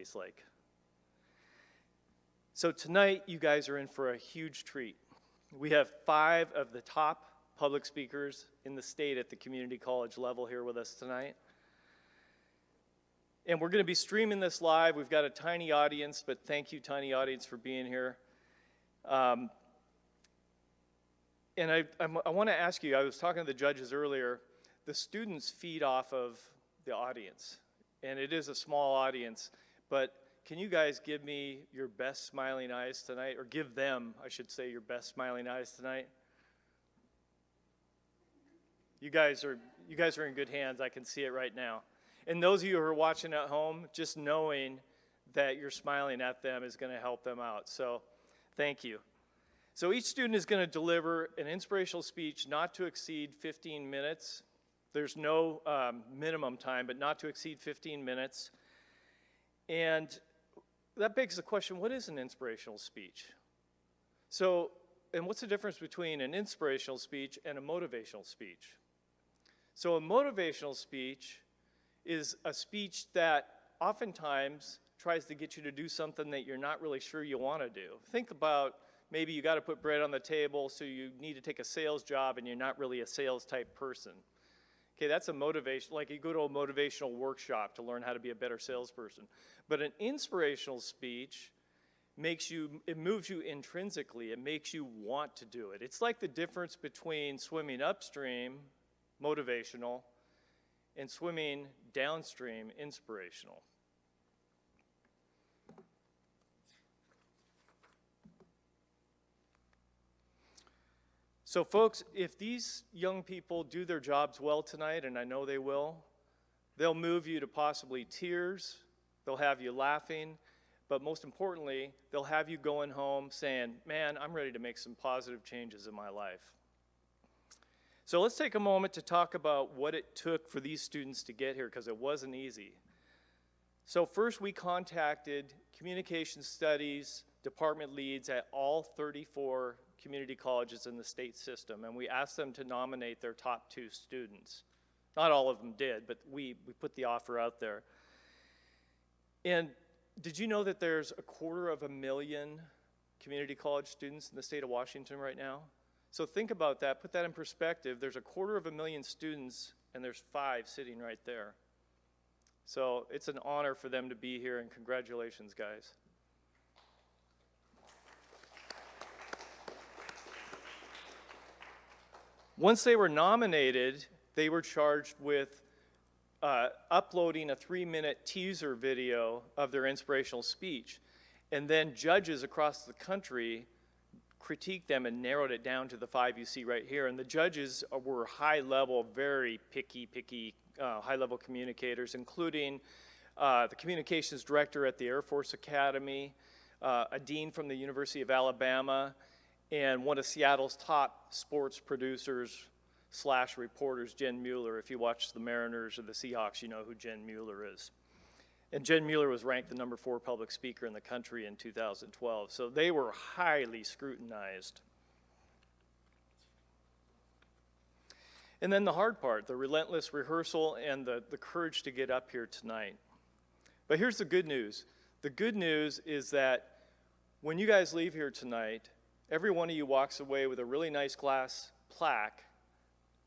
tastes like. So tonight, you guys are in for a huge treat. We have 5 of the top public speakers in the state at the community college level here with us tonight. And we're going to be streaming this live. We've got a tiny audience, but thank you, tiny audience, for being here. And I want to ask you, I was talking to the judges earlier, the students feed off of the audience. And it is a small audience, but can you guys give me your best smiling eyes tonight? Or give them, I should say, your best smiling eyes tonight? You guys are in good hands. I can see it right now. And those of you who are watching at home, just knowing that you're smiling at them is going to help them out. So thank you. So each student is going to deliver an inspirational speech not to exceed 15 minutes. There's no minimum time, but not to exceed 15 minutes. And that begs the question, what is an inspirational speech? So, and what's the difference between an inspirational speech and a motivational speech? So a motivational speech is a speech that oftentimes tries to get you to do something that you're not really sure you want to do. Think about maybe you got to put bread on the table, so you need to take a sales job and you're not really a sales type person. Okay, that's a motivation, like you go to a motivational workshop to learn how to be a better salesperson. But an inspirational speech it moves you intrinsically. It makes you want to do it. It's like the difference between swimming upstream, motivational, and swimming downstream, inspirational. So folks, if these young people do their jobs well tonight, and I know they will, they'll move you to possibly tears, they'll have you laughing, but most importantly, they'll have you going home saying, man, I'm ready to make some positive changes in my life. So let's take a moment to talk about what it took for these students to get here, because it wasn't easy. So first we contacted communication studies department leads at all 34 community colleges in the state system, and we asked them to nominate their top 2 students. Not all of them did, but we put the offer out there. And did you know that there's 250,000 community college students in the state of Washington right now? So think about that, put that in perspective. There's 250,000 students, and there's 5 sitting right there. So it's an honor for them to be here, and congratulations, guys. Once they were nominated, they were charged with uploading a 3-minute teaser video of their inspirational speech. And then judges across the country critiqued them and narrowed it down to the 5 you see right here. And the judges were high-level, very picky, high-level communicators, including the communications director at the Air Force Academy, a dean from the University of Alabama, and one of Seattle's top sports producers / reporters, Jen Mueller. If you watch the Mariners or the Seahawks, you know who Jen Mueller is. And Jen Mueller was ranked the number 4 public speaker in the country in 2012. So they were highly scrutinized. And then the hard part, the relentless rehearsal and the courage to get up here tonight. But here's the good news. The good news is that when you guys leave here tonight, every one of you walks away with a really nice glass plaque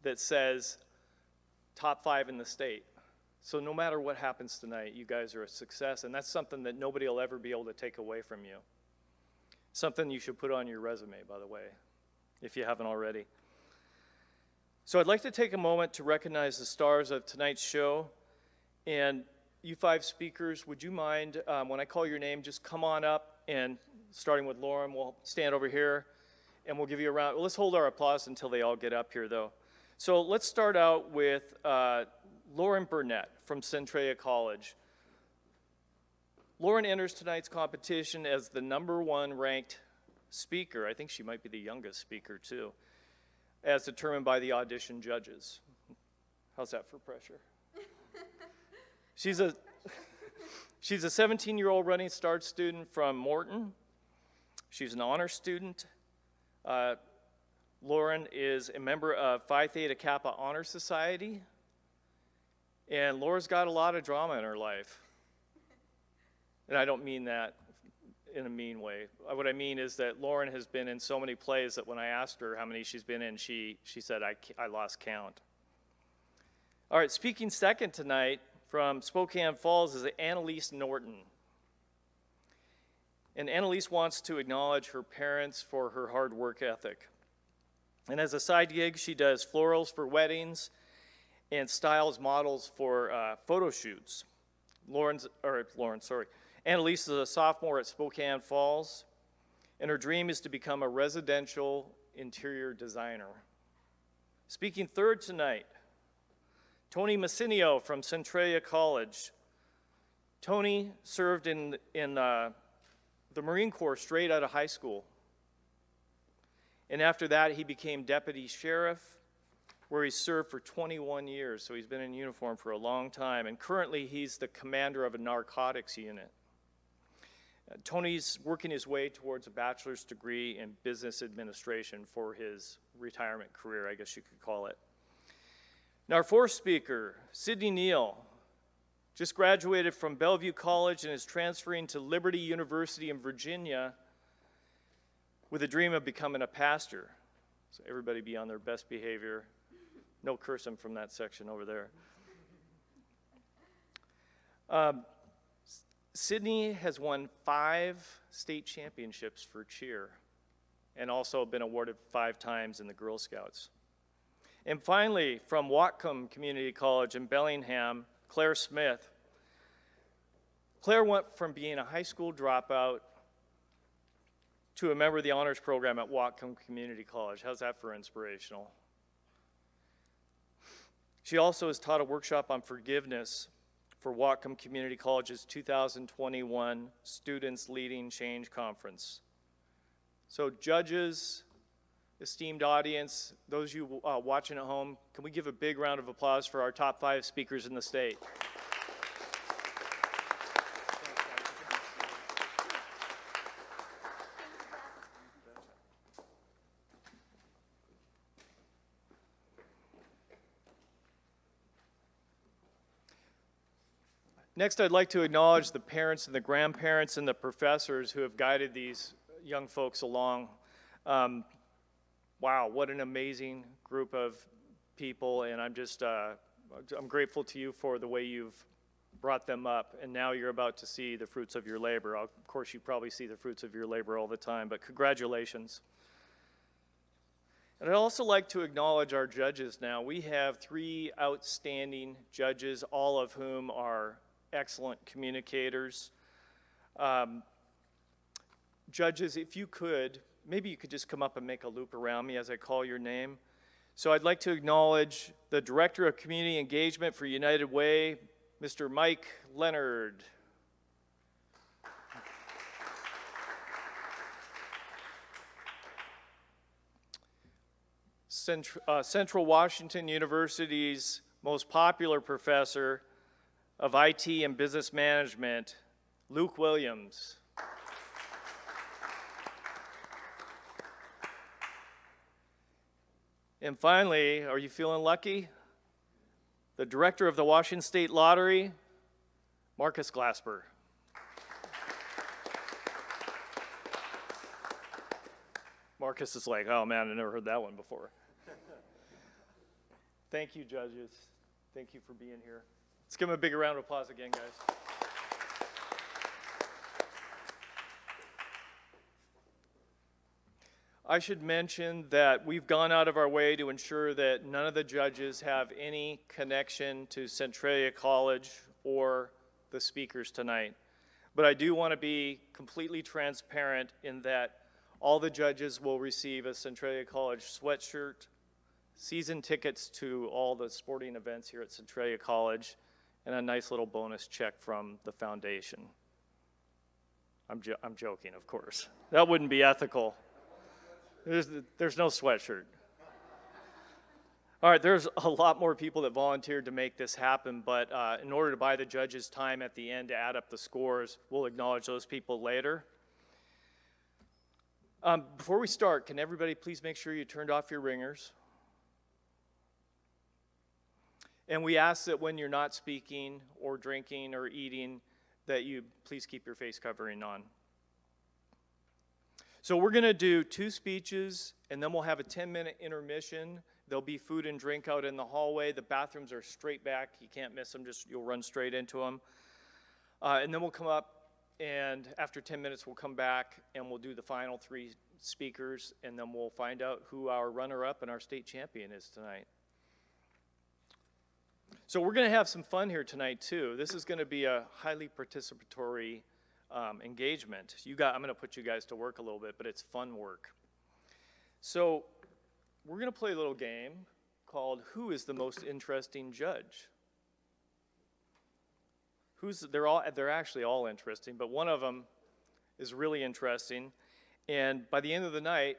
that says top 5 in the state. So no matter what happens tonight, you guys are a success, and that's something that nobody will ever be able to take away from you. Something you should put on your resume, by the way, if you haven't already. So I'd like to take a moment to recognize the stars of tonight's show. And you 5 speakers, would you mind, when I call your name, just come on up, and starting with Lauren, we'll stand over here, and we'll give you a round. Well, let's hold our applause until they all get up here, though. So let's start out with Lauren Burnett from Centralia College. Lauren enters tonight's competition as the #1 ranked speaker. I think she might be the youngest speaker, too, as determined by the audition judges. How's that for pressure? She's a 17-year-old Running Start student from Morton. She's an honor student. Lauren is a member of Phi Theta Kappa Honor Society. And Laura's got a lot of drama in her life. And I don't mean that in a mean way. What I mean is that Lauren has been in so many plays that when I asked her how many she's been in, she said, I lost count. All right, speaking second tonight from Spokane Falls is Annalise Norton. And Annalise wants to acknowledge her parents for her hard work ethic. And as a side gig, she does florals for weddings and styles models for photo shoots. Annalise is a sophomore at Spokane Falls, and her dream is to become a residential interior designer. Speaking third tonight, Tony Massinio from Centralia College. Tony served in the Marine Corps straight out of high school. And after that, he became deputy sheriff, where he served for 21 years. So he's been in uniform for a long time. And currently, he's the commander of a narcotics unit. Tony's working his way towards a bachelor's degree in business administration for his retirement career, I guess you could call it. Now, our fourth speaker, Sidney Neal, just graduated from Bellevue College and is transferring to Liberty University in Virginia with a dream of becoming a pastor. So everybody be on their best behavior. No cursing from that section over there. Sidney has won 5 state championships for cheer and also been awarded 5 times in the Girl Scouts. And finally, from Whatcom Community College in Bellingham, Claire Smith. Claire went from being a high school dropout to a member of the honors program at Whatcom Community College. How's that for inspirational? She also has taught a workshop on forgiveness for Whatcom Community College's 2021 Students Leading Change Conference. So judges, esteemed audience, those of you watching at home, can we give a big round of applause for our top 5 speakers in the state? Next, I'd like to acknowledge the parents and the grandparents and the professors who have guided these young folks along. Wow, what an amazing group of people, and I'm grateful to you for the way you've brought them up, and now you're about to see the fruits of your labor. Of course, you probably see the fruits of your labor all the time, but congratulations. And I'd also like to acknowledge our judges now. We have 3 outstanding judges, all of whom are excellent communicators. Judges, if you could, maybe you could just come up and make a loop around me as I call your name. So I'd like to acknowledge the Director of Community Engagement for United Way, Mr. Mike Leonard. Central Washington University's most popular professor of IT and Business Management, Luke Williams. And finally, are you feeling lucky? The director of the Washington State Lottery, Marcus Glasper. Marcus is like, oh man, I never heard that one before. Thank you, judges. Thank you for being here. Let's give them a big round of applause again, guys. I should mention that we've gone out of our way to ensure that none of the judges have any connection to Centralia College or the speakers tonight. But I do want to be completely transparent in that all the judges will receive a Centralia College sweatshirt, season tickets to all the sporting events here at Centralia College, and a nice little bonus check from the foundation. I'm joking, of course. That wouldn't be ethical. There's no sweatshirt. All right, there's a lot more people that volunteered to make this happen, but in order to buy the judges time at the end to add up the scores, we'll acknowledge those people later. Before we start, can everybody please make sure you turned off your ringers? And we ask that when you're not speaking or drinking or eating, that you please keep your face covering on. So we're going to do 2 speeches, and then we'll have a 10-minute intermission. There'll be food and drink out in the hallway. The bathrooms are straight back. You can't miss them. You'll run straight into them. And then we'll come up, and after 10 minutes, we'll come back, and we'll do the final 3 speakers, and then we'll find out who our runner-up and our state champion is tonight. So we're going to have some fun here tonight, too. This is going to be a highly participatory engagement. I'm going to put you guys to work a little bit, but it's fun work. So we're going to play a little game called Who is the Most Interesting Judge? They're actually all interesting, but one of them is really interesting. And by the end of the night,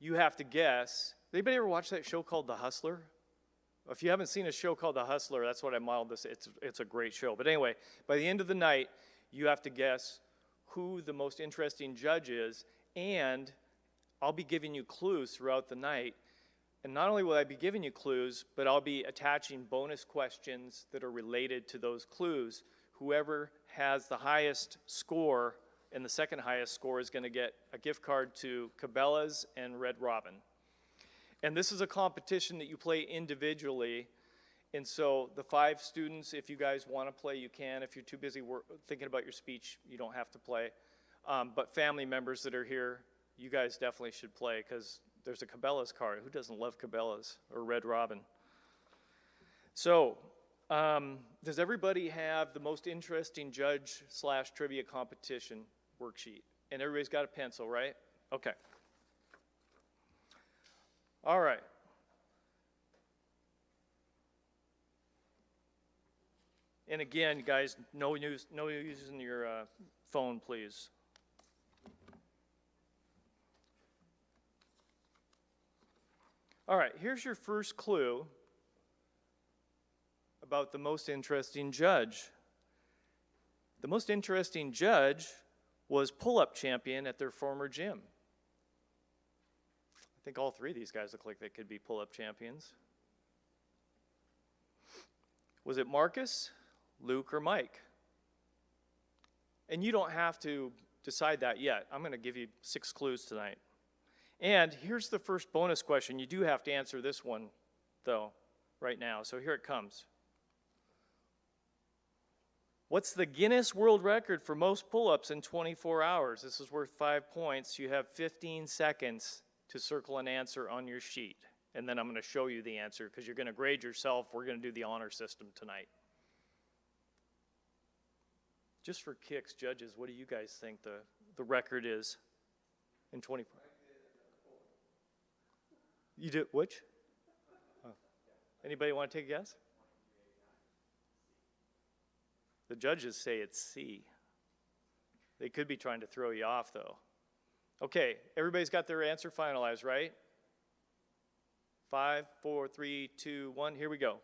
you have to guess. Anybody ever watch that show called The Hustler? If you haven't seen a show called The Hustler, that's what I modeled this. It's a great show. But anyway, by the end of the night, you have to guess who the most interesting judge is, and I'll be giving you clues throughout the night. And not only will I be giving you clues, but I'll be attaching bonus questions that are related to those clues. Whoever has the highest score and the second highest score is going to get a gift card to Cabela's and Red Robin. And this is a competition that you play individually. And so the 5 students, if you guys want to play, you can. If you're too busy thinking about your speech, you don't have to play. But family members that are here, you guys definitely should play because there's a Cabela's card. Who doesn't love Cabela's or Red Robin? So does everybody have the most interesting judge/trivia competition worksheet? And everybody's got a pencil, right? Okay. All right. And again, guys, no using your phone, please. All right, here's your first clue about the most interesting judge. The most interesting judge was pull-up champion at their former gym. I think all 3 of these guys look like they could be pull-up champions. Was it Marcus, Luke, or Mike? And you don't have to decide that yet. I'm going to give you 6 clues tonight. And here's the first bonus question. You do have to answer this one, though, right now. So here it comes. What's the Guinness World Record for most pull-ups in 24 hours? This is worth 5 points. You have 15 seconds to circle an answer on your sheet. And then I'm going to show you the answer because you're going to grade yourself. We're going to do the honor system tonight. Just for kicks, judges, what do you guys think the record is in 24? You do which? Oh. Anybody want to take a guess? The judges say it's C. They could be trying to throw you off, though. Okay, everybody's got their answer finalized, right? 5, 4, 3, 2, 1, here we go.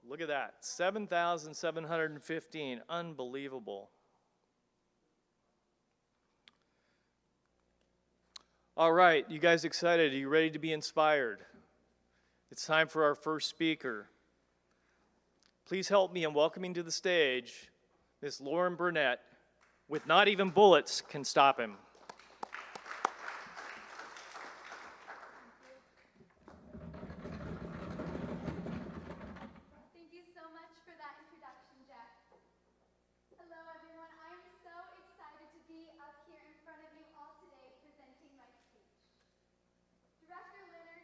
Look at that, 7,715, unbelievable. All right, you guys excited? Are you ready to be inspired? It's time for our first speaker. Please help me in welcoming to the stage Miss Lauren Burnett, with Not Even Bullets Can Stop Him. Thank you so much for that introduction, Jeff. Hello, everyone. I am so excited to be up here in front of you all today presenting my speech. Director Leonard,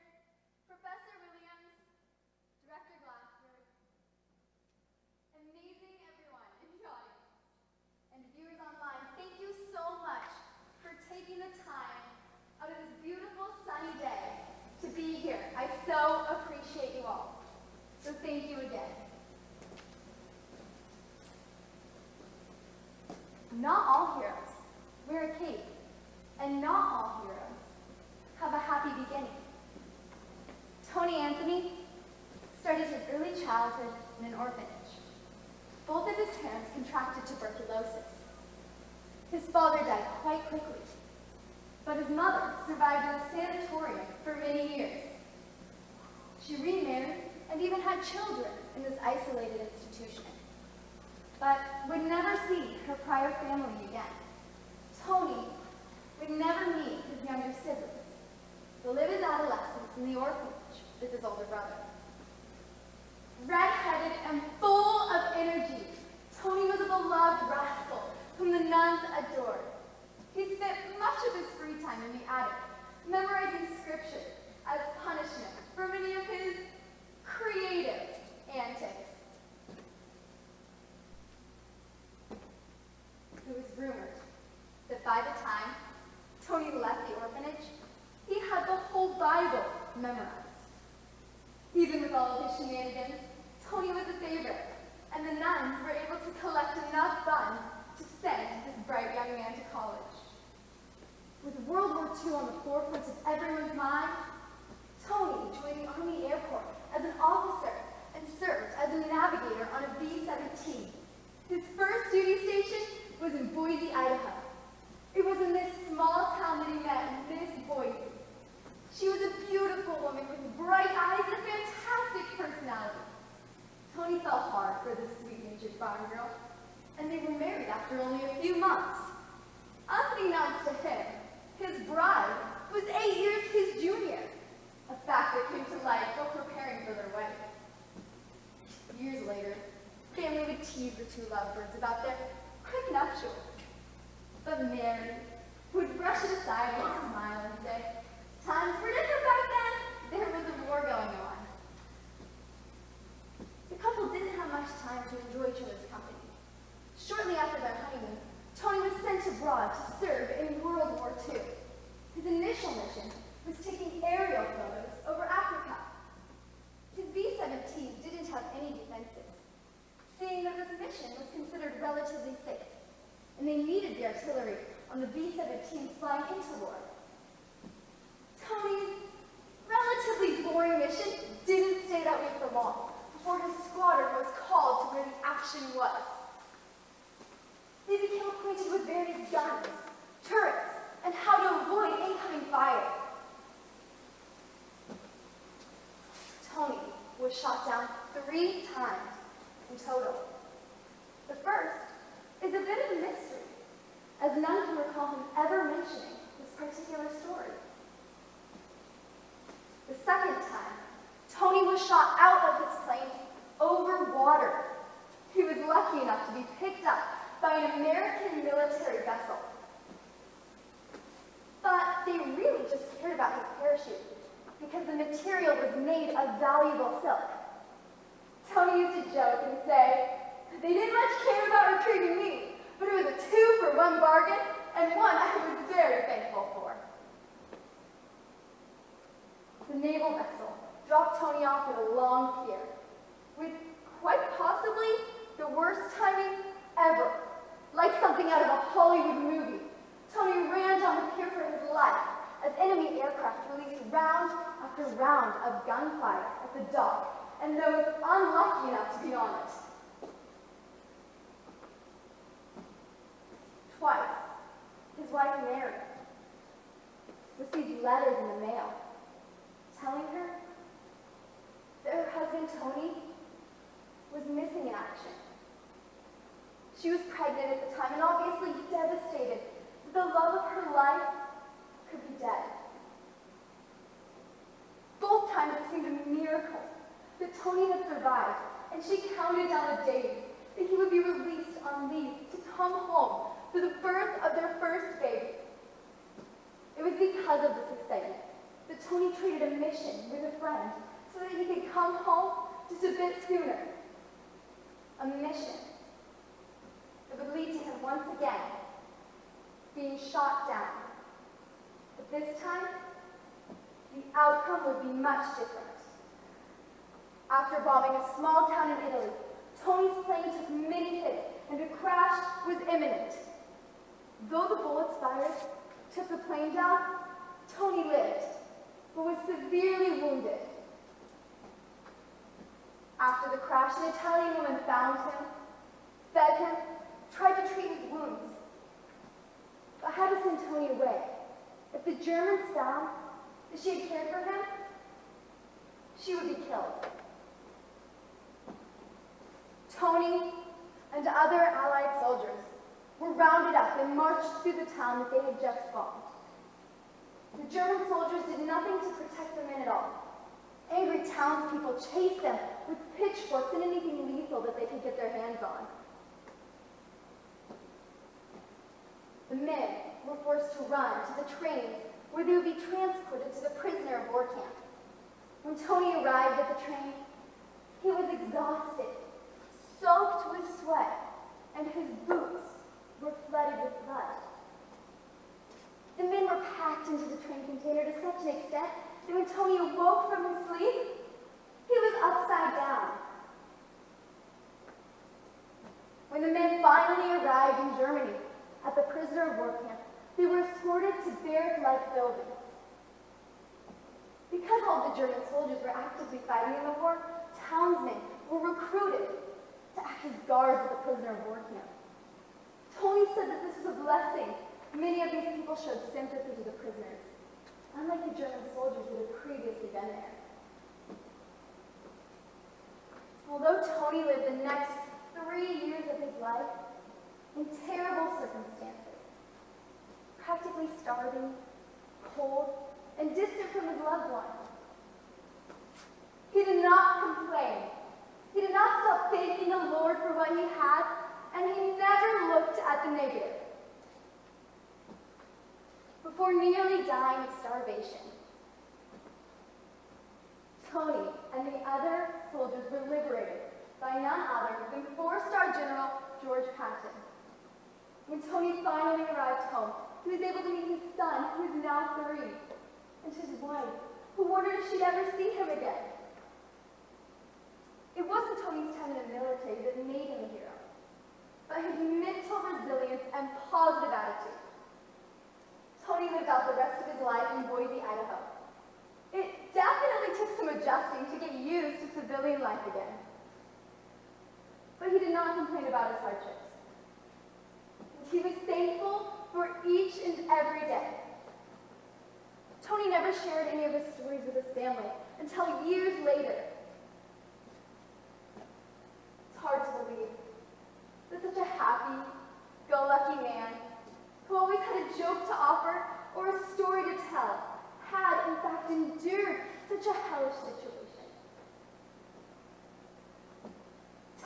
Professor Williams, Director Glasper, amazing everyone in the audience, and viewers online, thank you so much for taking the time out of this beautiful sunny day to be here. I so appreciate you all. So thank you again. Not all heroes wear a cape, and not all heroes have a happy beginning. Tony Anthony started his early childhood in an orphanage. Both of his parents contracted tuberculosis. His father died quite quickly, but his mother survived in a sanatorium for many years. She remarried and even had children in this isolated institution. but would never see her prior family again. Tony would never meet his younger siblings, but live his adolescence in the orphanage with his older brother. Red-headed and full of energy, Tony was a beloved rascal whom the nuns adored. He spent much of his free time in the attic, memorizing scripture as punishment for many of his creative antics. It was rumored that by the time Tony left the orphanage, he had the whole Bible memorized. Even with all of his shenanigans, Tony was a favorite, and the nuns were able to collect enough funds to send this bright young man to college. With World War II on the forefront of everyone's mind, Tony joined the Army Air Corps as an officer and served as a navigator on a B-17. His first duty station was in Boise, Idaho. It was in this small town that he met Miss Boise. She was a beautiful woman with bright eyes and a fantastic personality. Tony fell hard for this sweet-natured farm girl, and they were married after only a few months. Unbeknownst to him, his bride was 8 years his junior, a fact that came to light while preparing for their wedding. Years later, family would tease the two lovebirds about their quick nuptials. But Mary would brush it aside with a smile and say, "Times were different back then. There was a war going on." The couple didn't have much time to enjoy each other's company. Shortly after their honeymoon, Tony was sent abroad to serve in World War II. His initial mission was taking aerial photos over Africa. His B-17 didn't have any defenses, seeing that this mission was considered relatively safe, and they needed the artillery on the B-17s flying into war. Tony's relatively boring mission didn't stay that way for long before his squadron was called to where the action was. They became acquainted with various guns, turrets, and how to avoid incoming fire. Tony was shot down 3 times in total. The first is a bit of a mystery, as none can recall him ever mentioning this particular story. The second time, Tony was shot out of his plane over water. He was lucky enough to be picked up by an American military vessel. But they really just cared about his parachute because the material was made of valuable silk. Tony used to joke and say, "They didn't much care about retrieving me, but it was a 2-for-1 bargain, and one I was very thankful for." The naval vessel dropped Tony off at a long pier, with quite possibly the worst timing ever. Like something out of a Hollywood movie, Tony ran down the pier for his life as enemy aircraft released round after round of gunfire at the dock and those unlucky enough to be on it. Twice, his wife Mary received letters in the mail telling her that her husband Tony was missing in action. She was pregnant at the time and obviously devastated that the love of her life could be dead. Both times it seemed a miracle that Tony had survived, and she counted down the days that he would be released on leave to come home for the birth of their first baby. It was because of this excitement that Tony traded a mission with a friend so that he could come home just a bit sooner. A mission that would lead to him once again being shot down. But this time, the outcome would be much different. After bombing a small town in Italy, Tony's plane took many hits and a crash was imminent. Though the bullets fired took the plane down, Tony lived, but was severely wounded. After the crash, an Italian woman found him, fed him, tried to treat his wounds, but had to send Tony away. If the Germans found that she had cared for him, she would be killed. Tony and other Allied soldiers were rounded up and marched through the town that they had just bombed. The German soldiers did nothing to protect the men at all. Angry townspeople chased them with pitchforks and anything lethal that they could get their hands on. The men were forced to run to the trains where they would be transported to the prisoner of war camp. When Tony arrived at the train, he was exhausted, soaked with sweat, and his boots were flooded with blood. The men were packed into the train container to such an extent that when Tony awoke from his sleep, he was upside down. When the men finally arrived in Germany at the prisoner of war camp, they were escorted to barrack-like buildings. Because all the German soldiers were actively fighting in the war, townsmen were recruited to act as guards at the prisoner of war camp. Tony said that this was a blessing. Many of these people showed sympathy to the prisoners, unlike the German soldiers who had previously been there. Although Tony lived the next 3 years of his life in terrible circumstances, practically starving, cold, and distant from his loved ones, he did not complain. He did not stop thanking the Lord for what he had, and he never looked at the negative. Before nearly dying of starvation, Tony and the other soldiers were liberated by none other than 4-star General George Patton. When Tony finally arrived home, he was able to meet his son, who is now 3, and his wife, who wondered if she'd ever see him again. It wasn't Tony's time in the military that made him a hero, but his mental resilience and positive attitude. Tony lived out the rest of his life in Boise, Idaho. It definitely took some adjusting to get used to civilian life again. But he did not complain about his hardships. He was thankful for each and every day. Tony never shared any of his stories with his family until years later. It's hard to believe that such a happy-go-lucky man who always had a joke to offer or a story to tell had, in fact, endured such a hellish situation.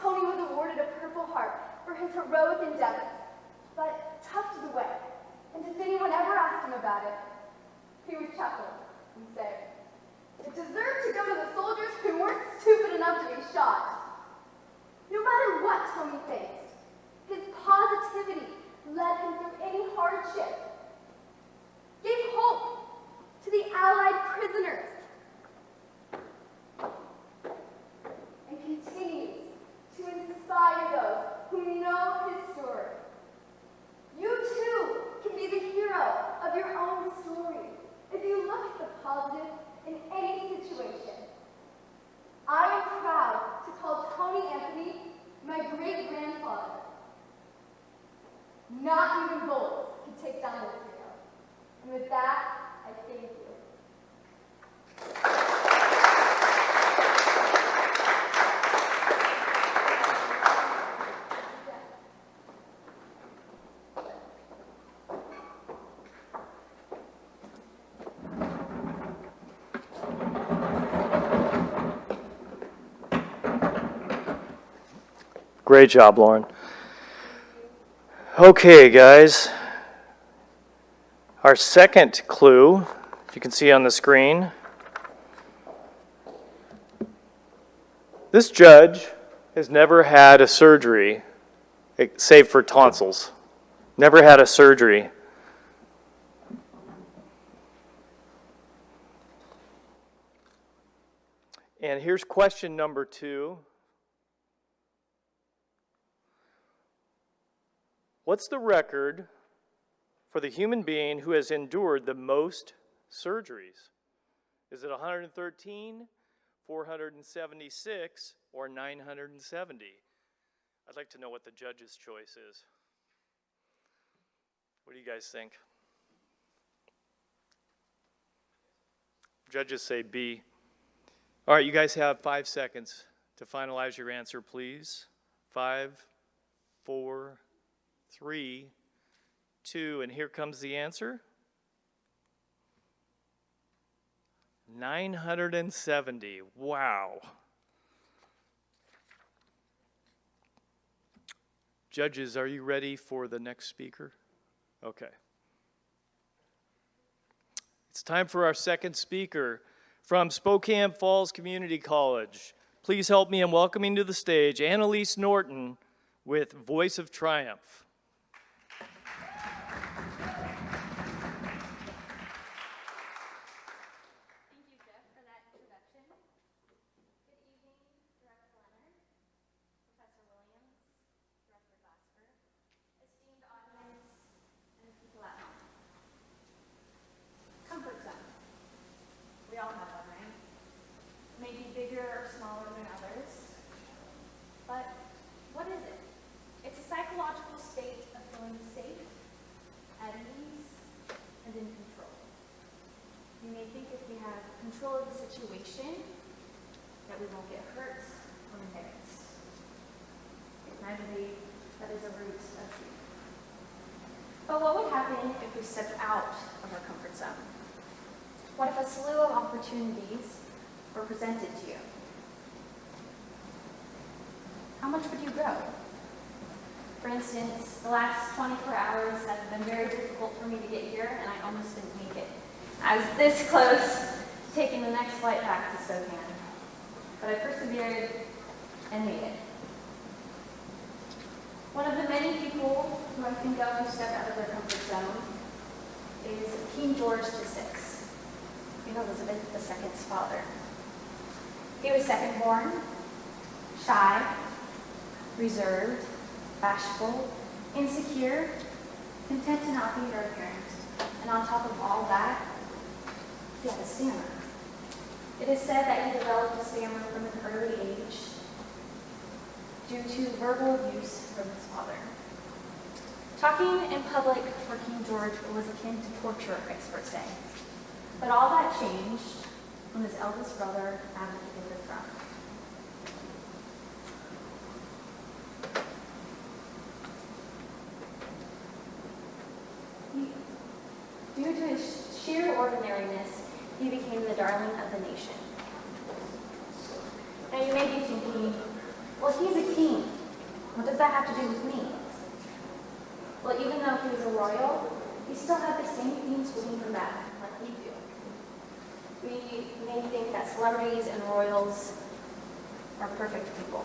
Tony was awarded a Purple Heart for his heroic endeavors, but tucked it away, and if anyone ever asked him about it, he would chuckle and say, "It deserved to go to the soldiers who weren't stupid enough to be shot." No matter what Tony faced, his positivity led him through any hardship, gave hope to the Allied prisoners, and continues to inspire those who know his story. You too can be the hero of your own story if you look at the positive in any situation. I am proud to call Tony Anthony my great-grandfather. Not even bullets could take down this hero. And with that, I thank you. Great job, Lauren. Okay, guys. Our second clue, if you can see on the screen. This judge has never had a surgery, save for tonsils. Never had a surgery. And here's question number 2. What's the record for the human being who has endured the most surgeries? Is it 113, 476, or 970? I'd like to know what the judge's choice is. What do you guys think? Judges say B. All right, you guys have 5 seconds to finalize your answer, please. 5, 4, 3, 2, and here comes the answer. 970. Wow. Judges, are you ready for the next speaker? Okay. It's time for our second speaker from Spokane Falls Community College. Please help me in welcoming to the stage Annalise Norton with Voice of Triumph. Thank you, Jeff, for that introduction. Good evening, Director Leonard, Professor Williams, Director Glasper, esteemed audience, and people at home. Comfort zone. We all have one, right? Maybe bigger or smaller than others. But what is it? It's a psychological state of feeling safe, at ease, and in control. You may think if we have control of the situation, that we won't get hurt or embarrassed. And I believe that is a root of fear. But what would happen if we stepped out of our comfort zone? What if a slew of opportunities were presented to you? How much would you grow? For instance, the last 24 hours have been very difficult for me to get here, and I almost didn't make it. I was this close to taking the next flight back to Spokane, but I persevered and made it. One of the many people who I think of who stepped out of their comfort zone is King George VI, Queen Elizabeth II's father. He was second born, shy, reserved, bashful, insecure, content to not be her parent, and on top of all that, he had a stammer. It is said that he developed a stammer from an early age due to verbal abuse from his father. Talking in public for King George was akin to torture, experts say. But all that changed when his eldest brother abdicated the throne. Due to his sheer ordinariness, he became the darling of the nation. Now you may be thinking, well, he's a king. What does that have to do with me? Well, even though he was a royal, he still had the same themes holding him back, like we do. We may think that celebrities and royals are perfect people,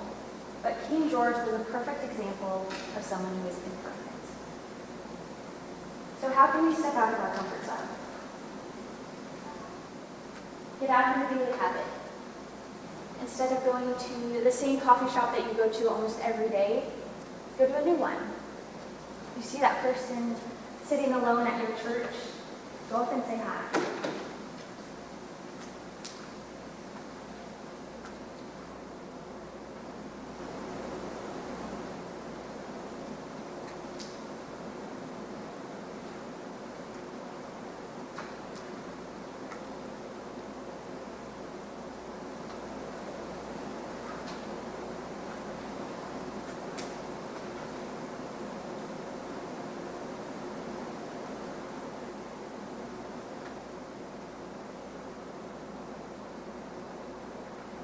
but King George was a perfect example of someone who is imperfect. So how can we step out of our comfort zone? Get out of your daily habit. Instead of going to the same coffee shop that you go to almost every day, go to a new one. You see that person sitting alone at your church, go up and say hi.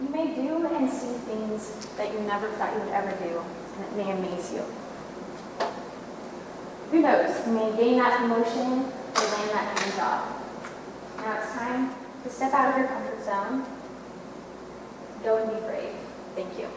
You may do and see things that you never thought you would ever do, and it may amaze you. Who knows, you may gain that promotion or land that dream job. Now it's time to step out of your comfort zone, go and be brave. Thank you.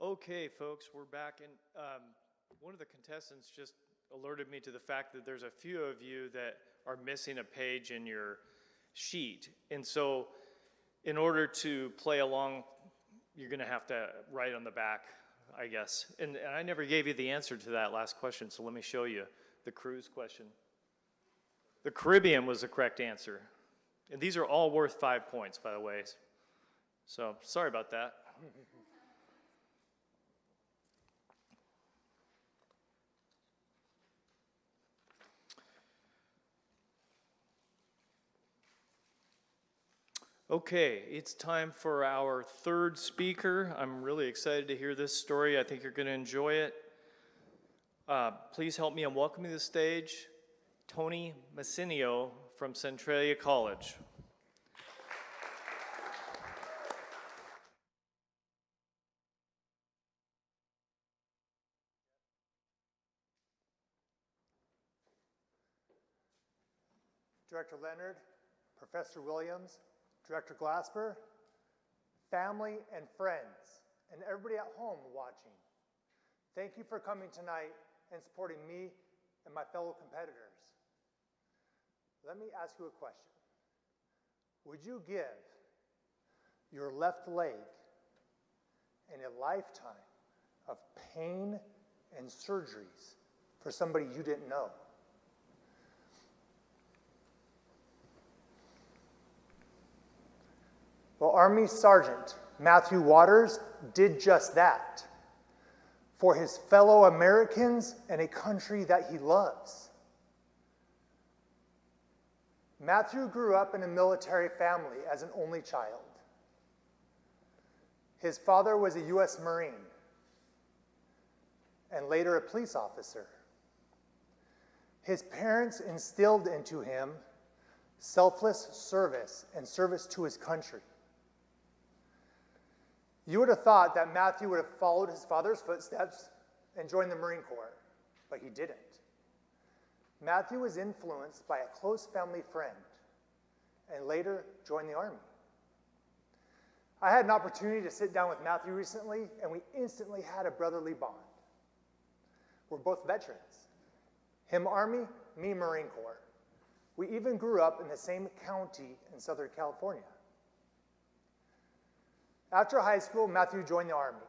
Okay, folks, we're back, and one of the contestants just alerted me to the fact that there's a few of you that are missing a page in your sheet. And so in order to play along, you're going to have to write on the back, I guess. And I never gave you the answer to that last question, so let me show you the cruise question. The Caribbean was the correct answer. And these are all worth 5 points, by the way. So sorry about that. Okay, it's time for our third speaker. I'm really excited to hear this story. I think you're going to enjoy it. Please help me in welcoming to the stage Tony Massinio from Centralia College. Director Leonard, Professor Williams, Director Glasper, family and friends, and everybody at home watching. Thank you for coming tonight and supporting me and my fellow competitors. Let me ask you a question. Would you give your left leg in a lifetime of pain and surgeries for somebody you didn't know? Well, Army Sergeant Matthew Waters did just that for his fellow Americans and a country that he loves. Matthew grew up in a military family as an only child. His father was a U.S. Marine and later a police officer. His parents instilled into him selfless service and service to his country. You would have thought that Matthew would have followed his father's footsteps and joined the Marine Corps, but he didn't. Matthew was influenced by a close family friend and later joined the Army. I had an opportunity to sit down with Matthew recently, and we instantly had a brotherly bond. We're both veterans. Him Army, me Marine Corps. We even grew up in the same county in Southern California. After high school, Matthew joined the Army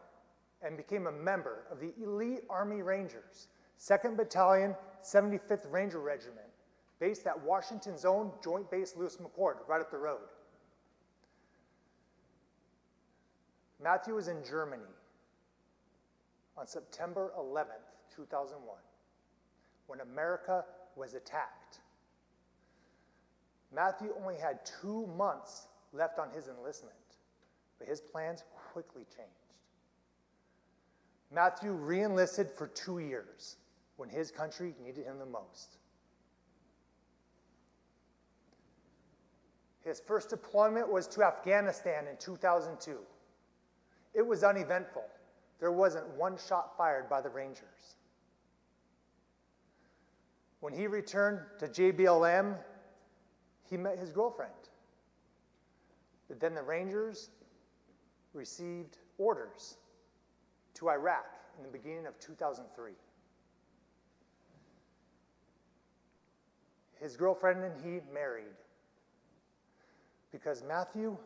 and became a member of the elite Army Rangers, 2nd Battalion, 75th Ranger Regiment, based at Washington's own Joint Base Lewis McChord, right up the road. Matthew was in Germany on September 11th, 2001, when America was attacked. Matthew only had 2 months left on his enlistment, but his plans quickly changed. Matthew re-enlisted for 2 years when his country needed him the most. His first deployment was to Afghanistan in 2002. It was uneventful. There wasn't one shot fired by the Rangers. When he returned to JBLM, he met his girlfriend. But then the Rangers received orders to Iraq in the beginning of 2003. His girlfriend and he married because Matthew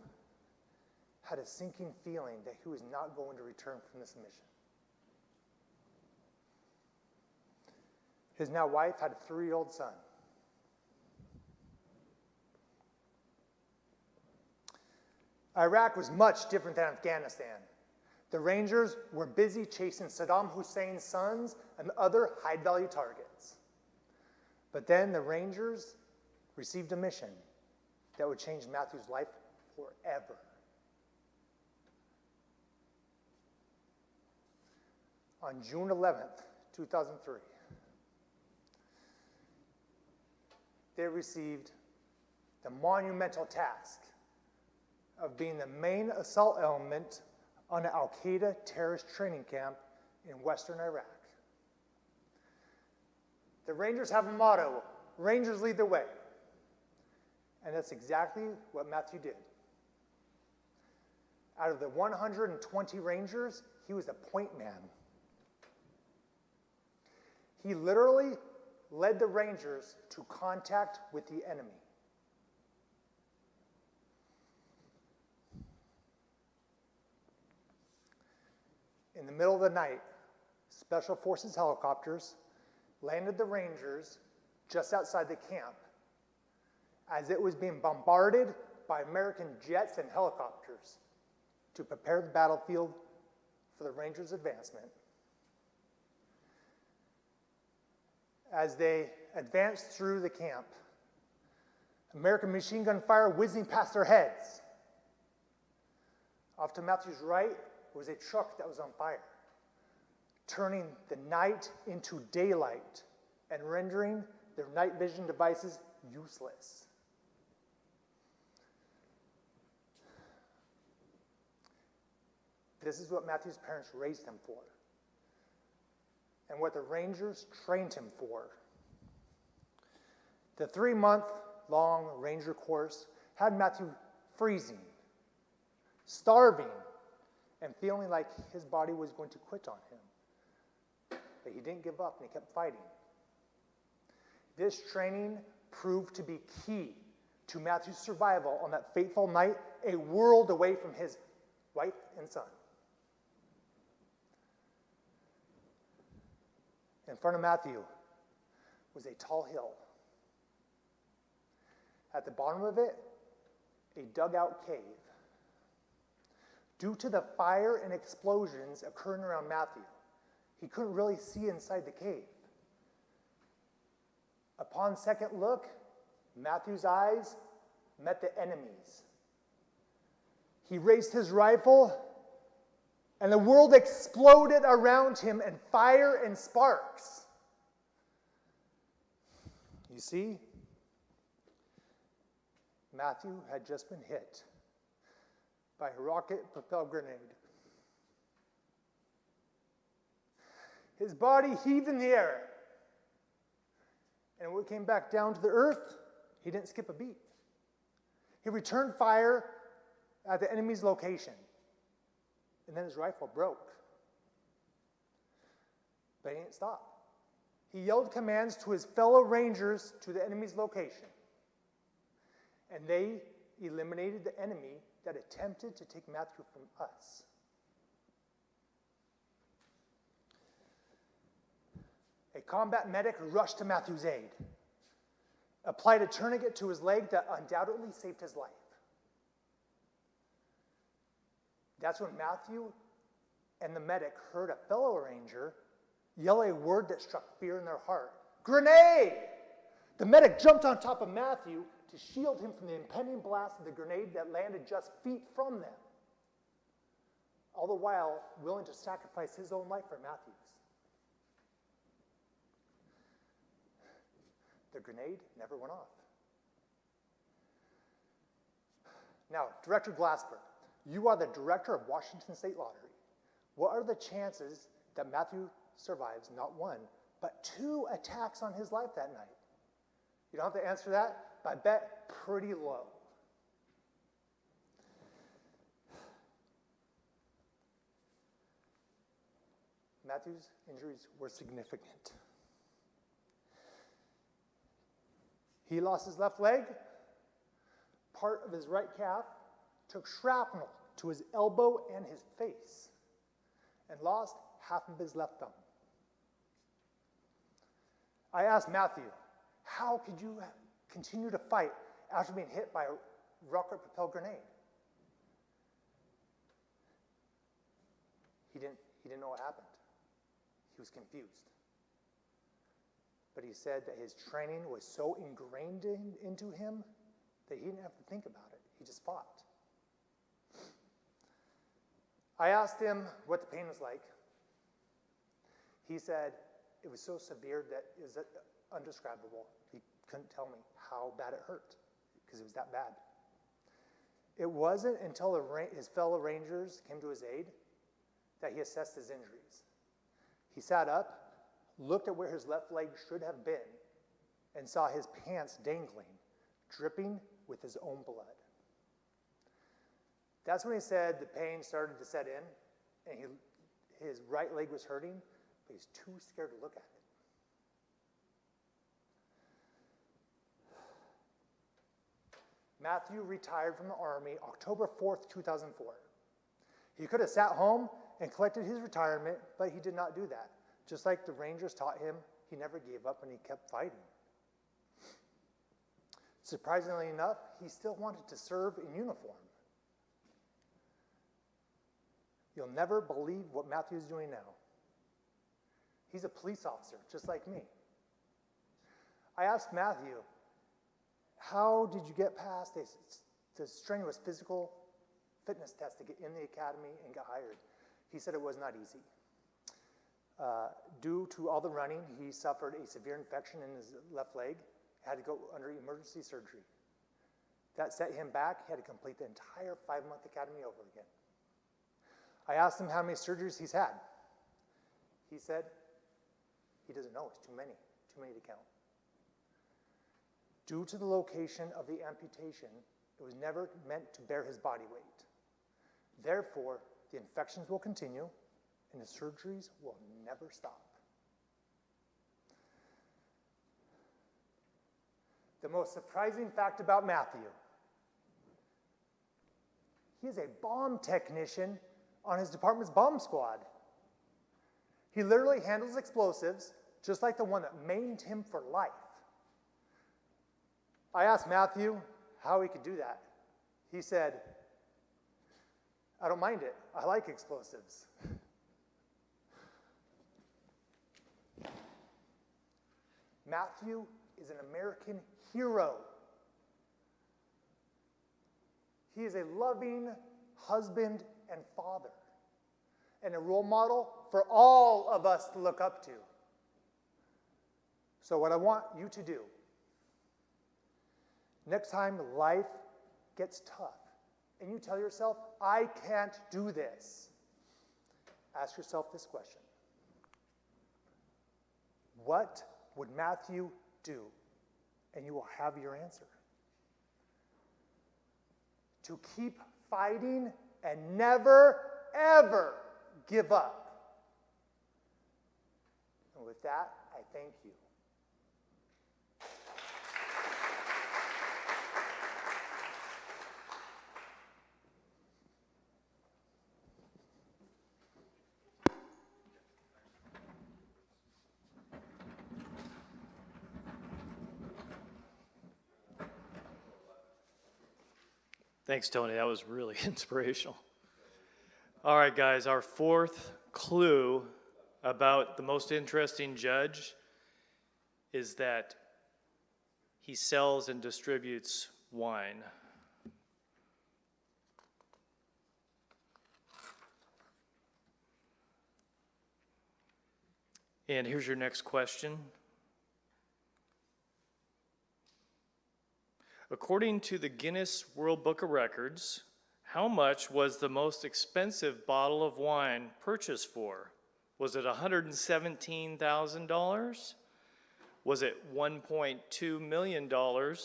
had a sinking feeling that he was not going to return from this mission. His now wife had a 3-year-old son. Iraq was much different than Afghanistan. The Rangers were busy chasing Saddam Hussein's sons and other high-value targets. But then the Rangers received a mission that would change Matthew's life forever. On June 11th, 2003, they received the monumental task of being the main assault element on an Al-Qaeda terrorist training camp in western Iraq. The Rangers have a motto, Rangers lead the way. And that's exactly what Matthew did. Out of the 120 Rangers, he was a point man. He literally led the Rangers to contact with the enemy. In the middle of the night, Special Forces helicopters landed the Rangers just outside the camp as it was being bombarded by American jets and helicopters to prepare the battlefield for the Rangers' advancement. As they advanced through the camp, American machine gun fire whizzing past their heads. Off to Matthew's right was a truck that was on fire, turning the night into daylight and rendering their night vision devices useless. This is what Matthew's parents raised him for, and what the Rangers trained him for. The 3-month-long Ranger course had Matthew freezing, starving, and feeling like his body was going to quit on him. But he didn't give up, and he kept fighting. This training proved to be key to Matthew's survival on that fateful night, a world away from his wife and son. In front of Matthew was a tall hill. At the bottom of it, a dugout cave. Due to the fire and explosions occurring around Matthew, he couldn't really see inside the cave. Upon second look, Matthew's eyes met the enemy's. He raised his rifle, and the world exploded around him in fire and sparks. You see, Matthew had just been hit by a rocket-propelled grenade. His body heaved in the air, and when it came back down to the earth, he didn't skip a beat. He returned fire at the enemy's location, and then his rifle broke. But he didn't stop. He yelled commands to his fellow Rangers to the enemy's location, and they eliminated the enemy that attempted to take Matthew from us. A combat medic rushed to Matthew's aid, applied a tourniquet to his leg that undoubtedly saved his life. That's when Matthew and the medic heard a fellow Ranger yell a word that struck fear in their heart. Grenade! The medic jumped on top of Matthew to shield him from the impending blast of the grenade that landed just feet from them, all the while willing to sacrifice his own life for Matthew's. The grenade never went off. Now, Director Glasper, you are the director of Washington State Lottery. What are the chances that Matthew survives not one, but 2 attacks on his life that night? You don't have to answer that, but I bet pretty low. Matthew's injuries were significant. He lost his left leg, part of his right calf, took shrapnel to his elbow and his face, and lost half of his left thumb. I asked Matthew, how could you continue to fight after being hit by a rocket-propelled grenade? He didn't know what happened. He was confused. But he said that his training was so ingrained into him that he didn't have to think about it. He just fought. I asked him what the pain was like. He said it was so severe that it was undescribable. He couldn't tell me how bad it hurt because it was that bad. It wasn't until his fellow Rangers came to his aid that he assessed his injuries. He sat up, looked at where his left leg should have been, and saw his pants dangling, dripping with his own blood. That's when he said the pain started to set in, and his right leg was hurting, but he's too scared to look at it. Matthew retired from the Army October 4th, 2004. He could have sat home and collected his retirement, but he did not do that. Just like the Rangers taught him, he never gave up and he kept fighting. Surprisingly enough, he still wanted to serve in uniform. You'll never believe what Matthew is doing now. He's a police officer, just like me. I asked Matthew, how did you get past the strenuous physical fitness test to get in the academy and get hired? He said it was not easy. Due to all the running, he suffered a severe infection in his left leg, had to go under emergency surgery. That set him back. He had to complete the entire 5-month academy over again. I asked him how many surgeries he's had. He said he doesn't know. It's too many to count. Due to the location of the amputation, it was never meant to bear his body weight. Therefore, the infections will continue and the surgeries will never stop. The most surprising fact about Matthew, he is a bomb technician on his department's bomb squad. He literally handles explosives, just like the one that maimed him for life. I asked Matthew how he could do that. He said, I don't mind it. I like explosives. Matthew is an American hero. He is a loving husband and father, and a role model for all of us to look up to. So what I want you to do, next time life gets tough, and you tell yourself, I can't do this, ask yourself this question. What would Matthew do? And you will have your answer. To keep fighting and never, ever give up. And with that, I thank you. Thanks, Tony. That was really inspirational. All right, guys, our fourth clue about the most interesting judge is that he sells and distributes wine. And here's your next question. According to the Guinness World Book of Records, how much was the most expensive bottle of wine purchased for? Was it $117,000? Was it $1.2 million? Or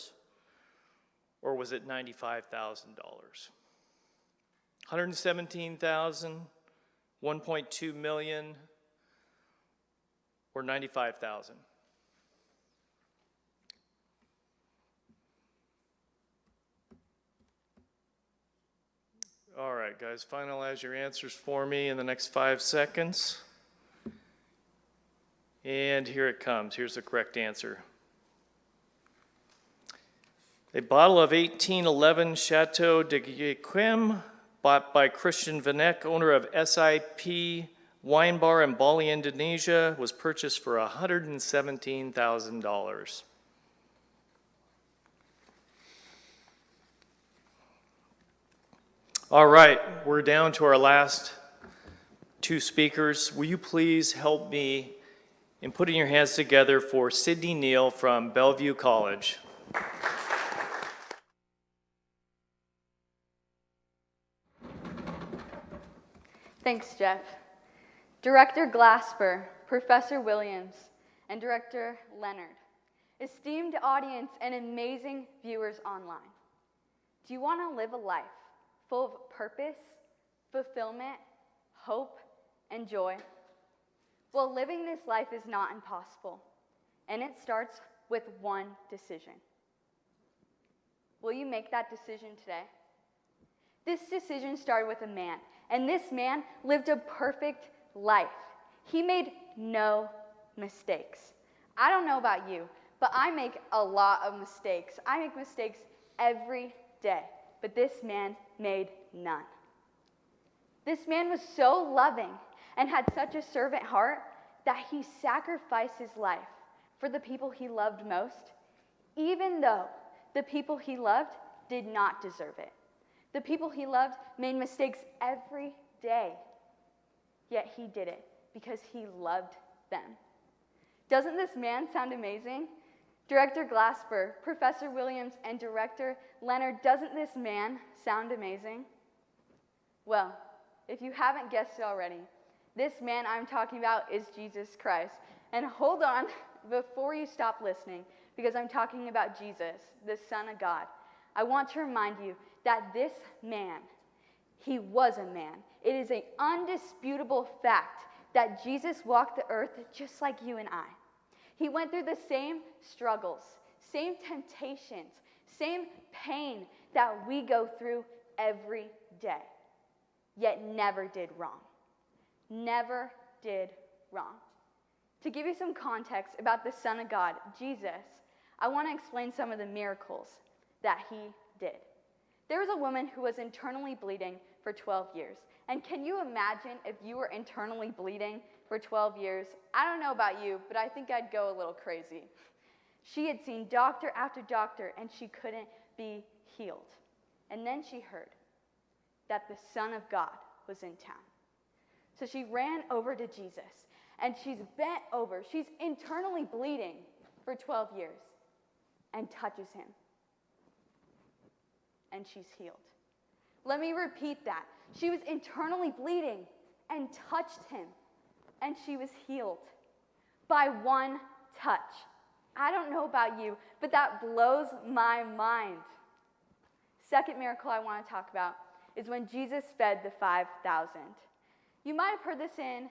was it $95,000? $117,000, $1.2 million, or $95,000? All right, guys, finalize your answers for me in the next 5 seconds. And here it comes. Here's the correct answer. A bottle of 1811 Chateau de Guiquem, bought by Christian Vanek, owner of SIP Wine Bar in Bali, Indonesia, was purchased for $117,000. All right, we're down to our last two speakers. Will you please help me in putting your hands together for Sidney Neal from Bellevue College. Thanks, Jeff. Director Glasper, Professor Williams, and Director Leonard, esteemed audience and amazing viewers online. Do you want to live a life full of purpose, fulfillment, hope, and joy? Well, living this life is not impossible, and it starts with one decision. Will you make that decision today? This decision started with a man, and this man lived a perfect life. He made no mistakes. I don't know about you, but I make a lot of mistakes. I make mistakes every day, but this man made none. This man was so loving and had such a servant heart that he sacrificed his life for the people he loved most, even though the people he loved did not deserve it. The people he loved made mistakes every day, yet he did it because he loved them. Doesn't this man sound amazing? Director Glasper, Professor Williams, and Director Leonard, doesn't this man sound amazing? Well, if you haven't guessed it already, this man I'm talking about is Jesus Christ. And hold on before you stop listening, because I'm talking about Jesus, the Son of God. I want to remind you that this man, he was a man. It is an undisputable fact that Jesus walked the earth just like you and I. He went through the same struggles, same temptations, same pain that we go through every day, yet never did wrong. Never did wrong. To give you some context about the Son of God, Jesus, I want to explain some of the miracles that he did. There was a woman who was internally bleeding for 12 years. And can you imagine if you were internally bleeding for 12 years? I don't know about you, but I think I'd go a little crazy. She had seen doctor after doctor, and she couldn't be healed. And then she heard that the Son of God was in town. So she ran over to Jesus, and she's bent over. She's internally bleeding for 12 years and touches him. And she's healed. Let me repeat that. She was internally bleeding and touched him, and she was healed by one touch. I don't know about you, but that blows my mind. Second miracle I want to talk about is when Jesus fed the 5,000. You might have heard this in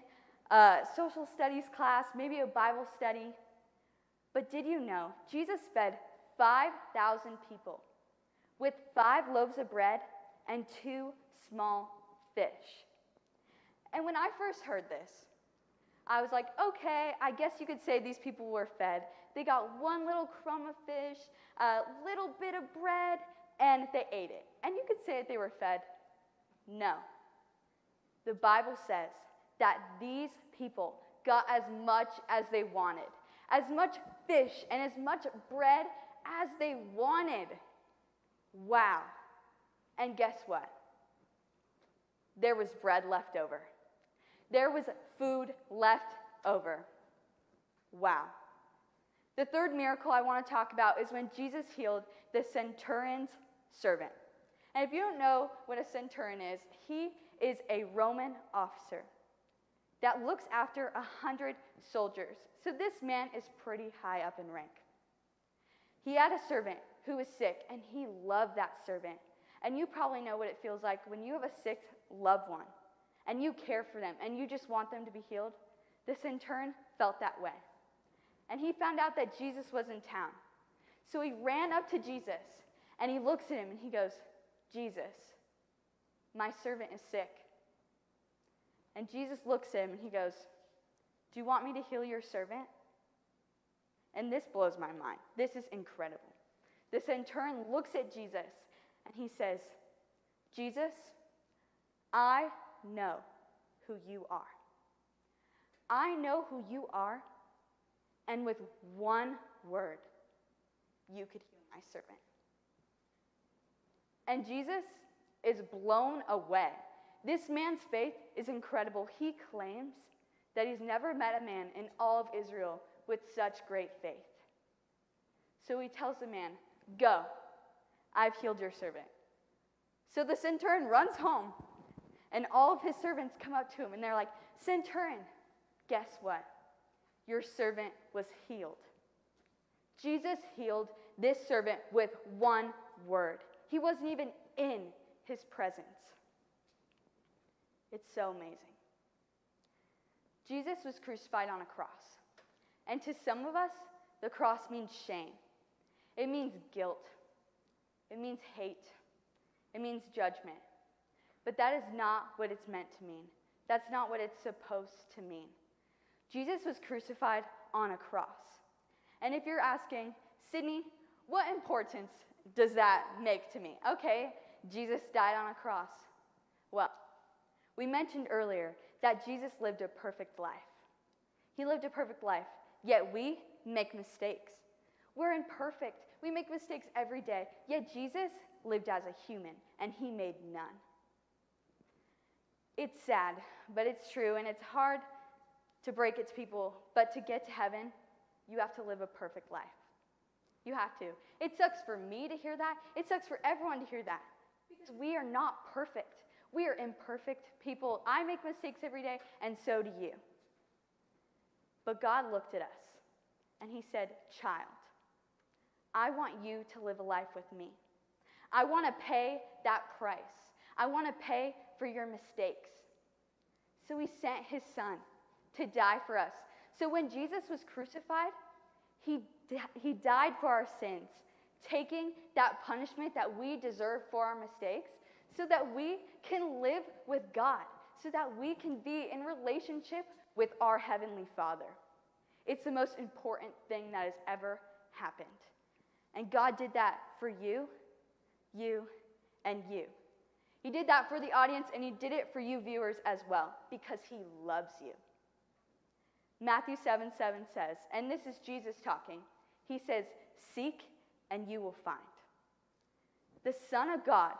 a social studies class, maybe a Bible study, but did you know Jesus fed 5,000 people with 5 loaves of bread and 2 small fish? And when I first heard this, I was like, okay, I guess you could say these people were fed. They got one little crumb of fish, a little bit of bread, and they ate it. And you could say that they were fed. No. The Bible says that these people got as much as they wanted, as much fish and as much bread as they wanted. Wow. And guess what? There was bread left over. There was food left over. Wow. The third miracle I want to talk about is when Jesus healed the centurion's servant. And if you don't know what a centurion is, he is a Roman officer that looks after 100 soldiers. So this man is pretty high up in rank. He had a servant who was sick, and he loved that servant. And you probably know what it feels like when you have a sick loved one, and you care for them, and you just want them to be healed. The centurion felt that way. And he found out that Jesus was in town. So he ran up to Jesus, and he looks at him, and he goes, Jesus, my servant is sick. And Jesus looks at him, and he goes, do you want me to heal your servant? And this blows my mind. This is incredible. The centurion looks at Jesus, and he says, Jesus, I know who you are. I know who you are, and with one word, you could heal my servant. And Jesus is blown away. This man's faith is incredible. He claims that he's never met a man in all of Israel with such great faith. So he tells the man, go, I've healed your servant. So the centurion runs home, and all of his servants come up to him, and they're like, Centurion, guess what? Your servant was healed. Jesus healed this servant with one word. He wasn't even in his presence. It's so amazing. Jesus was crucified on a cross. And to some of us, the cross means shame. It means guilt. It means hate. It means judgment. But that is not what it's meant to mean. That's not what it's supposed to mean. Jesus was crucified on a cross. And if you're asking, Sidney, what importance does that make to me? Okay, Jesus died on a cross. Well, we mentioned earlier that Jesus lived a perfect life. He lived a perfect life, yet we make mistakes. We're imperfect. We make mistakes every day, yet Jesus lived as a human, and he made none. It's sad, but it's true, and it's hard to break it to people, but to get to heaven, you have to live a perfect life. You have to. It sucks for me to hear that. It sucks for everyone to hear that, because we are not perfect. We are imperfect people. I make mistakes every day, and so do you. But God looked at us, and he said, child, I want you to live a life with me. I want to pay that price. I want to pay for your mistakes. So he sent his son to die for us. So when Jesus was crucified, he died for our sins, taking that punishment that we deserve for our mistakes so that we can live with God, so that we can be in relationship with our Heavenly Father. It's the most important thing that has ever happened. And God did that for you, and you. He did that for the audience, and he did it for you viewers as well, because he loves you. Matthew 7:7 says, and this is Jesus talking, he says, seek and you will find. The Son of God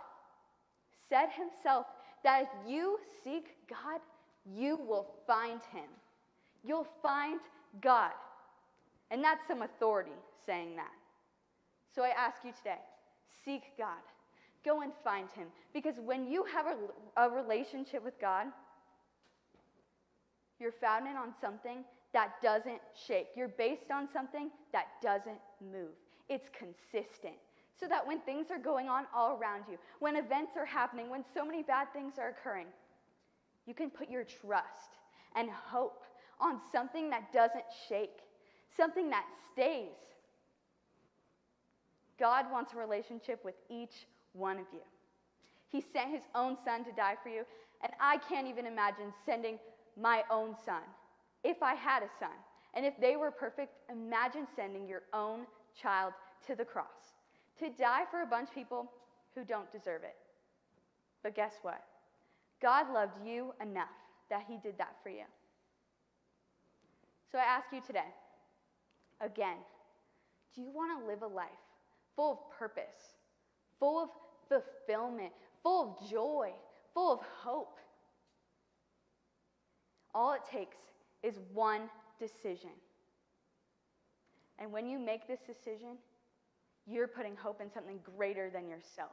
said himself that if you seek God, you will find him. You'll find God. And that's some authority saying that. So I ask you today, seek God. Go and find him. Because when you have a relationship with God, you're founded on something that doesn't shake. You're based on something that doesn't move. It's consistent. So that when things are going on all around you, when events are happening, when so many bad things are occurring, you can put your trust and hope on something that doesn't shake, something that stays. God wants a relationship with each one of you. He sent his own son to die for you, and I can't even imagine sending my own son if I had a son. And if they were perfect, imagine sending your own child to the cross to die for a bunch of people who don't deserve it. But guess what? God loved you enough that he did that for you. So I ask you today, again, do you want to live a life full of purpose, full of fulfillment, full of joy, full of hope? All it takes is one decision. And when you make this decision, you're putting hope in something greater than yourself.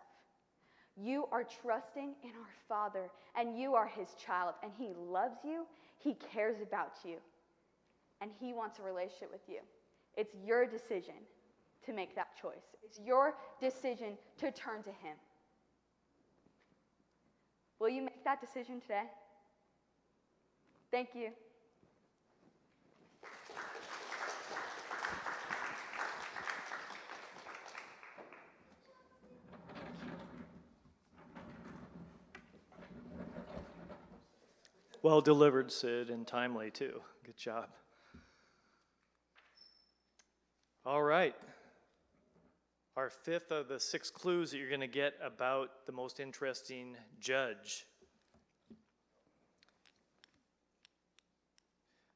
You are trusting in our Father, and you are his child, and he loves you, he cares about you, and he wants a relationship with you. It's your decision to make that choice. It's your decision to turn to him. Will you make that decision today? Thank you. Well delivered, Sid, and timely too. Good job. All right. Our fifth of the 6 clues that you're going to get about the most interesting judge.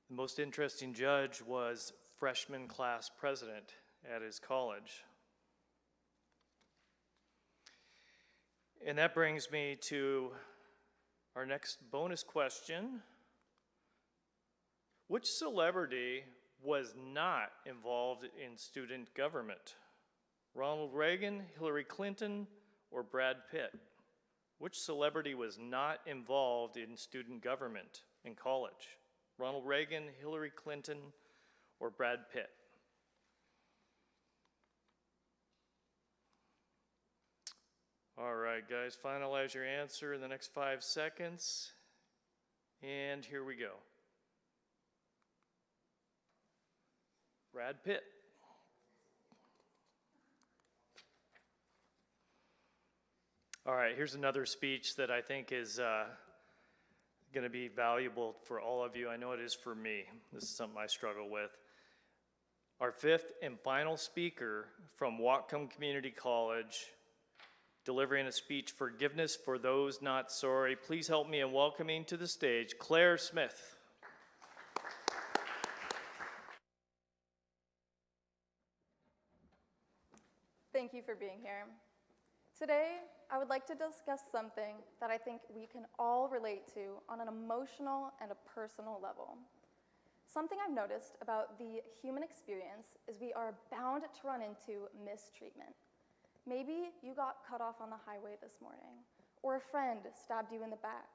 The most interesting judge was freshman class president at his college. And that brings me to our next bonus question. Which celebrity was not involved in student government? Ronald Reagan, Hillary Clinton, or Brad Pitt? Which celebrity was not involved in student government in college? Ronald Reagan, Hillary Clinton, or Brad Pitt? All right, guys, finalize your answer in the next 5 seconds. And here we go. Brad Pitt. All right, here's another speech that I think is going to be valuable for all of you. I know it is for me. This is something I struggle with. Our fifth and final speaker from Whatcom Community College, delivering a speech, Forgiveness for Those Not Sorry. Please help me in welcoming to the stage Claire Smith. Thank you for being here. Today, I would like to discuss something that I think we can all relate to on an emotional and a personal level. Something I've noticed about the human experience is we are bound to run into mistreatment. Maybe you got cut off on the highway this morning, or a friend stabbed you in the back.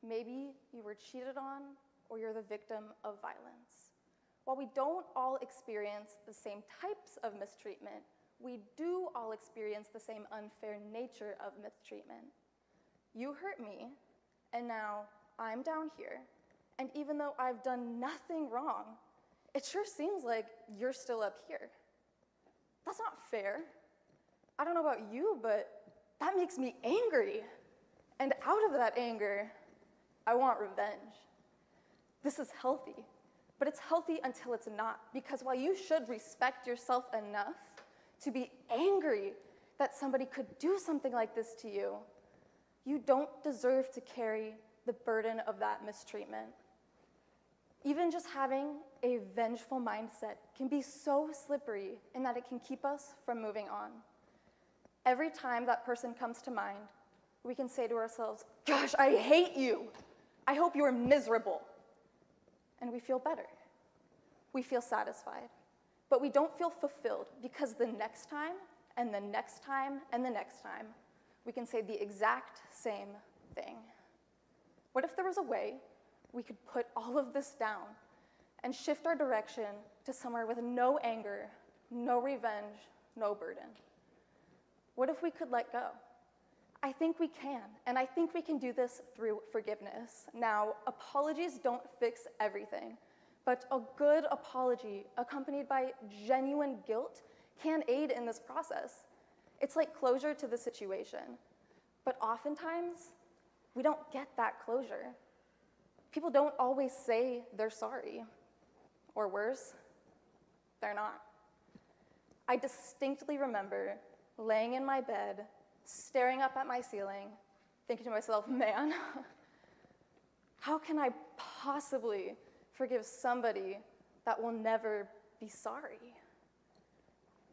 Maybe you were cheated on, or you're the victim of violence. While we don't all experience the same types of mistreatment, we do all experience the same unfair nature of mistreatment. You hurt me, and now I'm down here, and even though I've done nothing wrong, it sure seems like you're still up here. That's not fair. I don't know about you, but that makes me angry. And out of that anger, I want revenge. This is healthy, but it's healthy until it's not, because while you should respect yourself enough to be angry that somebody could do something like this to you, you don't deserve to carry the burden of that mistreatment. Even just having a vengeful mindset can be so slippery in that it can keep us from moving on. Every time that person comes to mind, we can say to ourselves, "Gosh, I hate you. I hope you're miserable." And we feel better. We feel satisfied. But we don't feel fulfilled because the next time, and the next time, and the next time, we can say the exact same thing. What if there was a way we could put all of this down and shift our direction to somewhere with no anger, no revenge, no burden? What if we could let go? I think we can, and I think we can do this through forgiveness. Now, apologies don't fix everything, but a good apology accompanied by genuine guilt can aid in this process. It's like closure to the situation, but oftentimes we don't get that closure. People don't always say they're sorry, or worse, they're not. I distinctly remember laying in my bed, staring up at my ceiling, thinking to myself, man, how can I possibly forgive somebody that will never be sorry?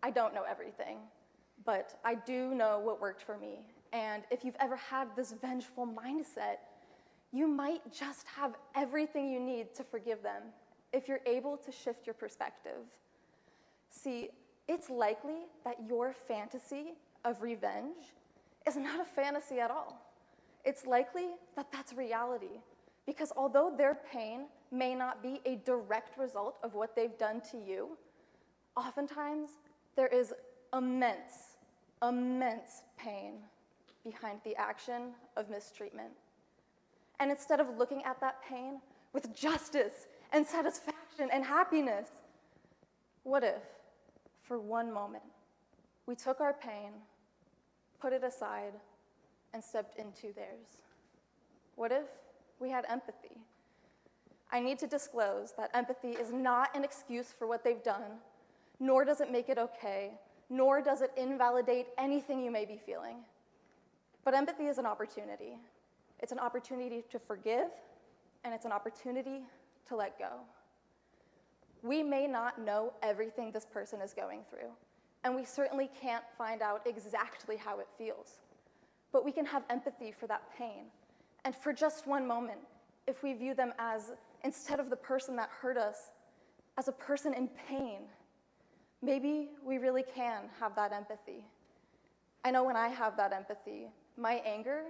I don't know everything, but I do know what worked for me. And if you've ever had this vengeful mindset, you might just have everything you need to forgive them if you're able to shift your perspective. See, it's likely that your fantasy of revenge is not a fantasy at all. It's likely that that's reality, because although their pain may not be a direct result of what they've done to you, oftentimes there is immense, immense pain behind the action of mistreatment. And instead of looking at that pain with justice and satisfaction and happiness, what if, for one moment, we took our pain, put it aside, and stepped into theirs? What if we had empathy? I need to disclose that empathy is not an excuse for what they've done, nor does it make it okay, nor does it invalidate anything you may be feeling. But empathy is an opportunity. It's an opportunity to forgive, and it's an opportunity to let go. We may not know everything this person is going through, and we certainly can't find out exactly how it feels. But we can have empathy for that pain. And for just one moment, if we view them as, instead of the person that hurt us, as a person in pain, maybe we really can have that empathy. I know when I have that empathy, my anger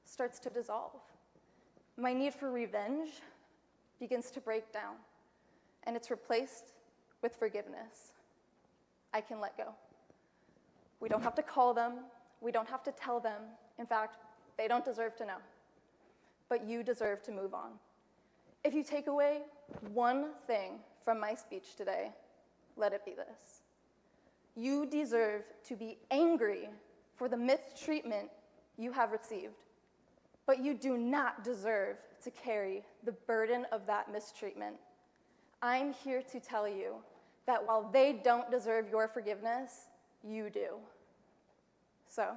starts to dissolve. My need for revenge begins to break down, and it's replaced with forgiveness. I can let go. We don't have to call them. We don't have to tell them. In fact, they don't deserve to know. But you deserve to move on. If you take away one thing from my speech today, let it be this. You deserve to be angry for the mistreatment you have received, but you do not deserve to carry the burden of that mistreatment. I'm here to tell you that while they don't deserve your forgiveness, you do. So,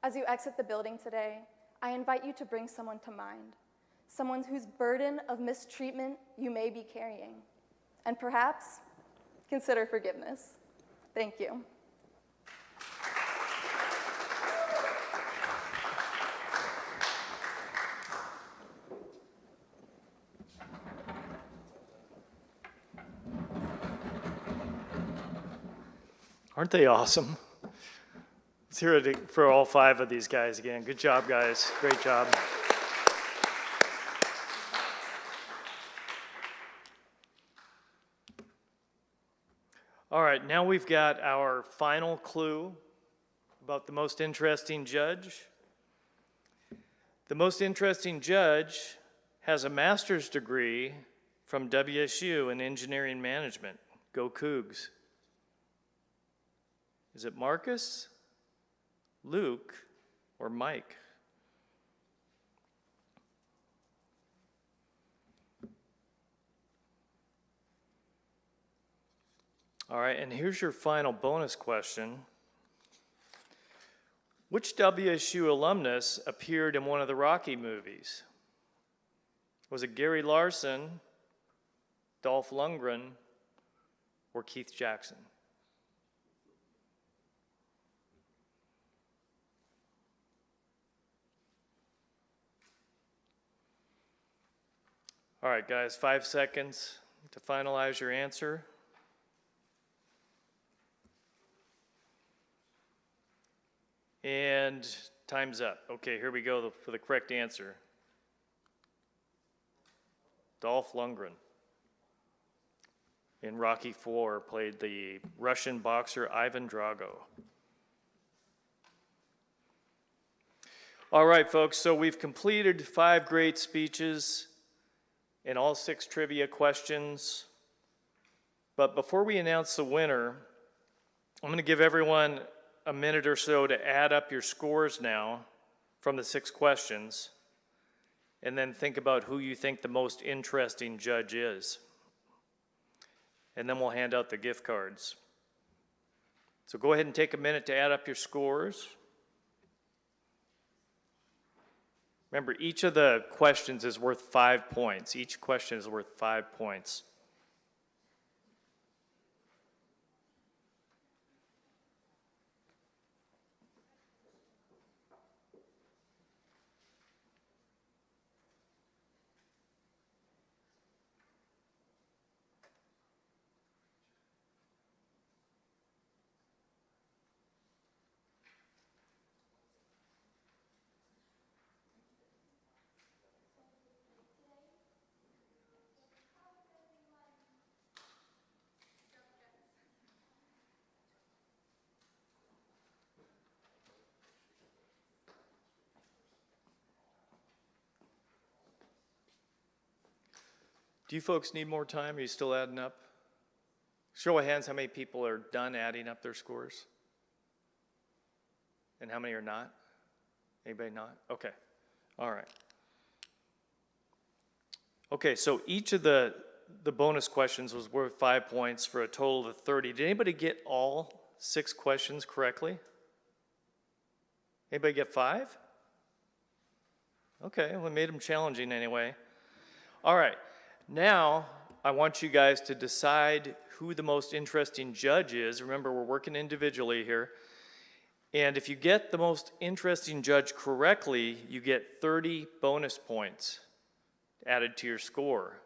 as you exit the building today, I invite you to bring someone to mind, someone whose burden of mistreatment you may be carrying, and perhaps consider forgiveness. Thank you. Aren't they awesome? Let's hear it for all 5 of these guys again. Good job, guys. Great job. All right, now we've got our final clue about the most interesting judge. The most interesting judge has a master's degree from WSU in engineering management. Go Cougs. Is it Marcus, Luke, or Mike? All right, and here's your final bonus question. Which WSU alumnus appeared in one of the Rocky movies? Was it Gary Larson, Dolph Lundgren, or Keith Jackson? All right, guys, 5 seconds to finalize your answer. And time's up. Okay, here we go for the correct answer. Dolph Lundgren in Rocky IV played the Russian boxer Ivan Drago. All right, folks, so we've completed 5 great speeches and all 6 trivia questions. But before we announce the winner, I'm going to give everyone a minute or so to add up your scores now from the 6 questions, and then think about who you think the most interesting judge is. And then we'll hand out the gift cards. So go ahead and take a minute to add up your scores. Remember, each of the questions is worth 5 points. Each question is worth 5 points. Do you folks need more time? Are you still adding up? Show of hands how many people are done adding up their scores. And how many are not? Anybody not? Okay. All right. Okay, so each of the bonus questions was worth 5 points for a total of 30. Did anybody get all 6 questions correctly? Anybody get 5? Okay, well, we made them challenging anyway. All right. Now, I want you guys to decide who the most interesting judge is. Remember, we're working individually here. And if you get the most interesting judge correctly, you get 30 bonus points added to your score.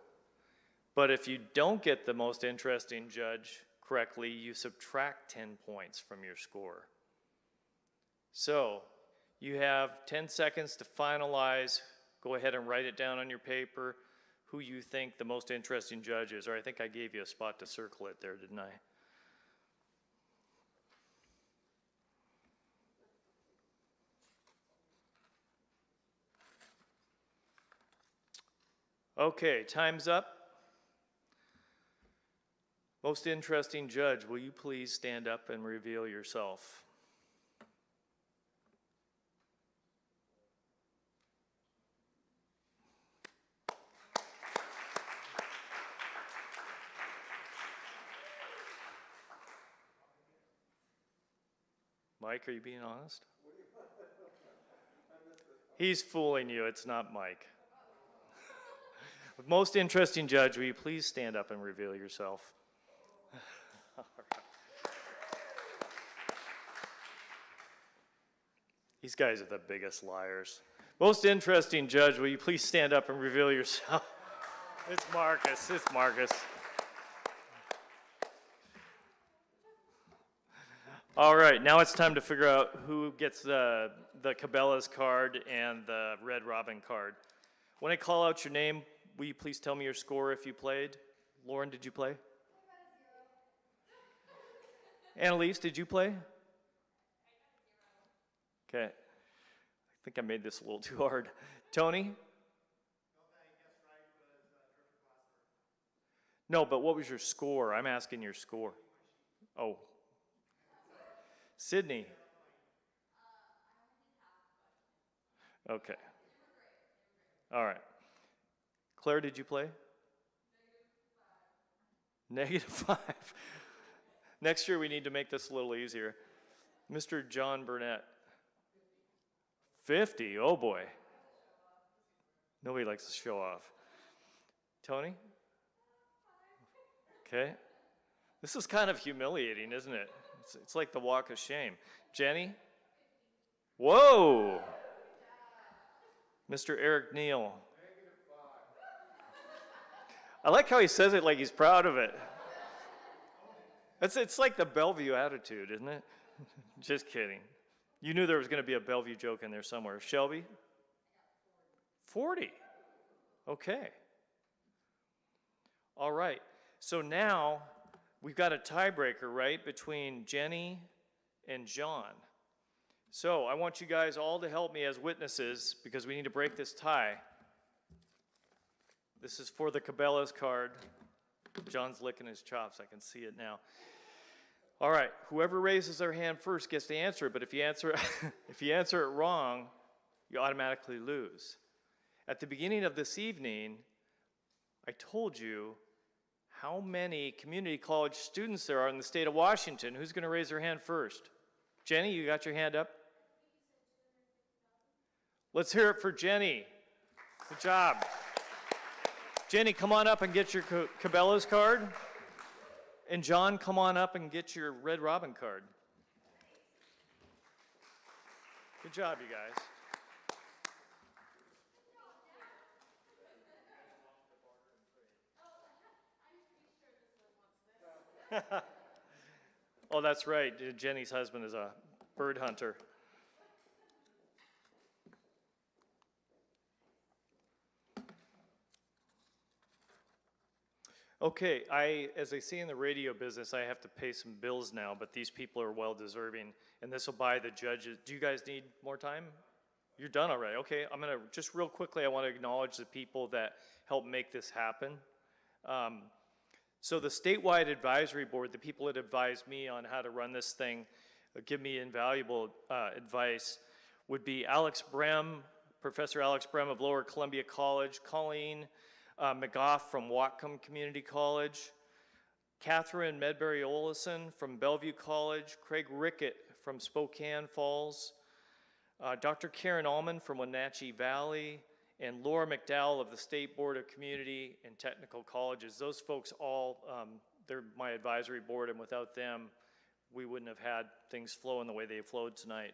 But if you don't get the most interesting judge correctly, you subtract 10 points from your score. So, you have 10 seconds to finalize. Go ahead and write it down on your paper, who you think the most interesting judge is. Or I think I gave you a spot to circle it there, didn't I? Okay, time's up. Most interesting judge, will you please stand up and reveal yourself? Mike, are you being honest? He's fooling you, it's not Mike. Most interesting judge, will you please stand up and reveal yourself? All right. These guys are the biggest liars. Most interesting judge, will you please stand up and reveal yourself? It's Marcus, it's Marcus. All right, now it's time to figure out who gets the Cabela's card and the Red Robin card. When I call out your name, will you please tell me your score if you played? Lauren, did you play? Annalise, did you play? Okay. I think I made this a little too hard. Tony? No, but what was your score? I'm asking your score. Oh. Sidney? Okay. All right. Claire, did you play? -5. Next year we need to make this a little easier. Mr. John Burnett. 50, oh boy. Nobody likes to show off. Tony? Okay. This is kind of humiliating, isn't it? It's like the walk of shame. Jenny? Whoa! Mr. Eric Neal. I like how he says it like he's proud of it. It's like the Bellevue attitude, isn't it? Just kidding. You knew there was going to be a Bellevue joke in there somewhere. Shelby? 40. Okay. All right. So now we've got a tiebreaker, right, between Jenny and John. So I want you guys all to help me as witnesses because we need to break this tie. This is for the Cabela's card. John's licking his chops. I can see it now. All right. Whoever raises their hand first gets to answer it, but if you answer it wrong, you automatically lose. At the beginning of this evening, I told you how many community college students there are in the state of Washington. Who's going to raise their hand first? Jenny, you got your hand up? Let's hear it for Jenny. Good job. Jenny, come on up and get your Cabela's card. And John, come on up and get your Red Robin card. Good job, you guys. Oh, that's right. Jenny's husband is a bird hunter. Okay, as I see in the radio business, I have to pay some bills now, but these people are well deserving, and this will buy the judges. Do you guys need more time? You're done already. Okay, I'm gonna, just real quickly, I want to acknowledge the people that helped make this happen. So the statewide advisory board, the people that advised me on how to run this thing, give me invaluable advice, would be Alex Brem, Professor Alex Brem of Lower Columbia College, Colleen McGough from Whatcom Community College, Catherine Medbury-Olison from Bellevue College, Craig Rickett from Spokane Falls, Dr. Karen Allman from Wenatchee Valley, and Laura McDowell of the State Board of Community and Technical Colleges. Those folks all, they're my advisory board, and without them, we wouldn't have had things flowing the way they flowed tonight.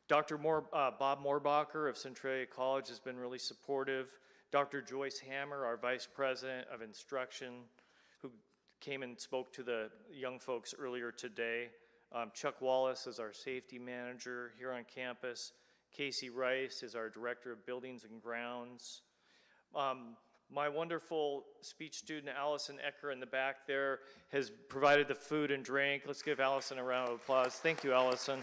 Dr. Bob Moorbacher of Centralia College has been really supportive. Dr. Joyce Hammer, our Vice President of Instruction, who came and spoke to the young folks earlier today. Chuck Wallace is our safety manager here on campus. Casey Rice is our Director of Buildings and Grounds. My wonderful speech student, Allison Ecker, in the back there, has provided the food and drink. Let's give Allison a round of applause. Thank you, Allison.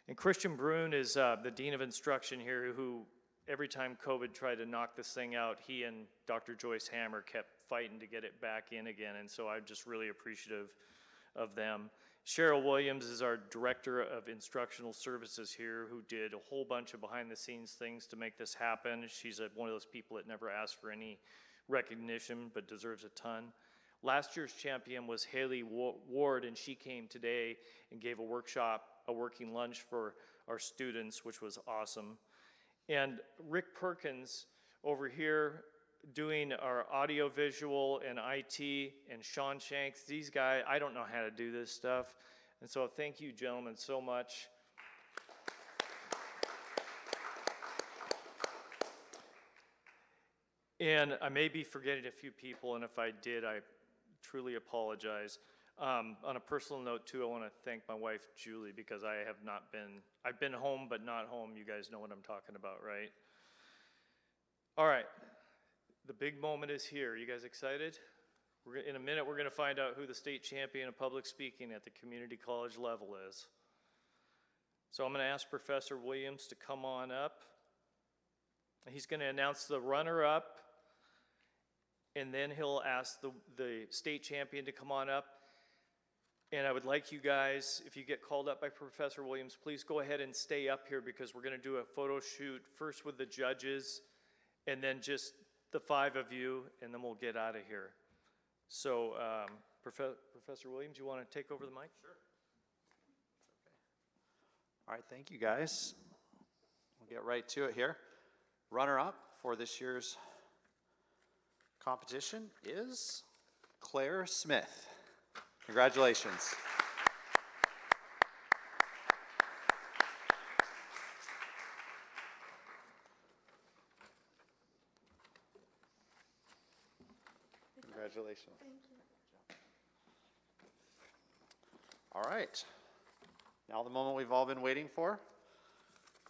And Christian Brune is the Dean of Instruction here, who every time COVID tried to knock this thing out, he and Dr. Joyce Hammer kept fighting to get it back in again, and so I'm just really appreciative of them. Cheryl Williams is our Director of Instructional Services here, who did a whole bunch of behind-the-scenes things to make this happen. She's one of those people that never asked for any recognition, but deserves a ton. Last year's champion was Haley Ward, and she came today and gave a workshop, a working lunch for our students, which was awesome. And Rick Perkins over here doing our audio visual and IT, and Sean Shanks, these guys, I don't know how to do this stuff. And so thank you, gentlemen, so much. And I may be forgetting a few people, and if I did, I truly apologize. On a personal note too, I want to thank my wife, Julie, because I've been home but not home. You guys know what I'm talking about, right? All right, the big moment is here. You guys excited? In a minute, we're going to find out who the state champion of public speaking at the community college level is. So I'm going to ask Professor Williams to come on up. He's going to announce the runner-up, and then he'll ask the state champion to come on up. And I would like you guys, if you get called up by Professor Williams, please go ahead and stay up here, because we're going to do a photo shoot first with the judges, and then just the 5 of you, and then we'll get out of here. So, Professor Williams, you want to take over the mic? Sure. All right, thank you guys. We'll get right to it here. Runner-up for this year's competition is Claire Smith. Congratulations. Congratulations. Thank you. All right. Now the moment we've all been waiting for.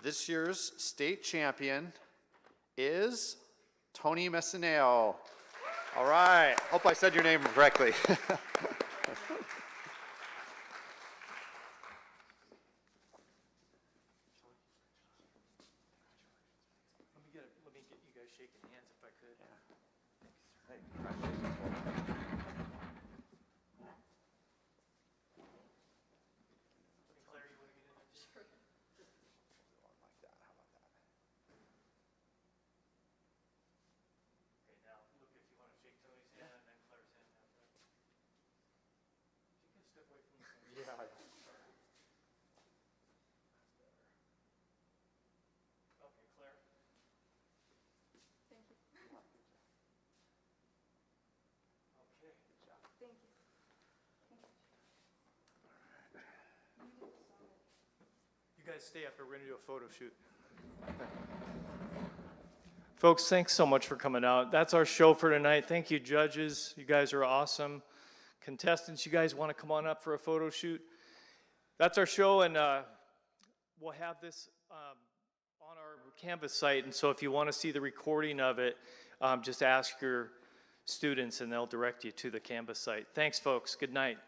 This year's state champion is Tony Messineo. All right. Hope I said your name correctly. Let me get you guys shaking hands if I could. Hey, congratulations. Claire, you want to get in there? Sure. Like that. How about that? Okay, now, Luke, if you want to shake Tony's hand and then Claire's hand after. You can step away from the phone. Yeah. Okay, Claire. Thank you. Okay. Thank you. You guys stay up here. We're going to do a photo shoot. Folks, thanks so much for coming out. That's our show for tonight. Thank you, judges. You guys are awesome. Contestants, you guys want to come on up for a photo shoot? That's our show, and we'll have this on our Canvas site. And so if you want to see the recording of it, just ask your students, and they'll direct you to the Canvas site. Thanks, folks. Good night.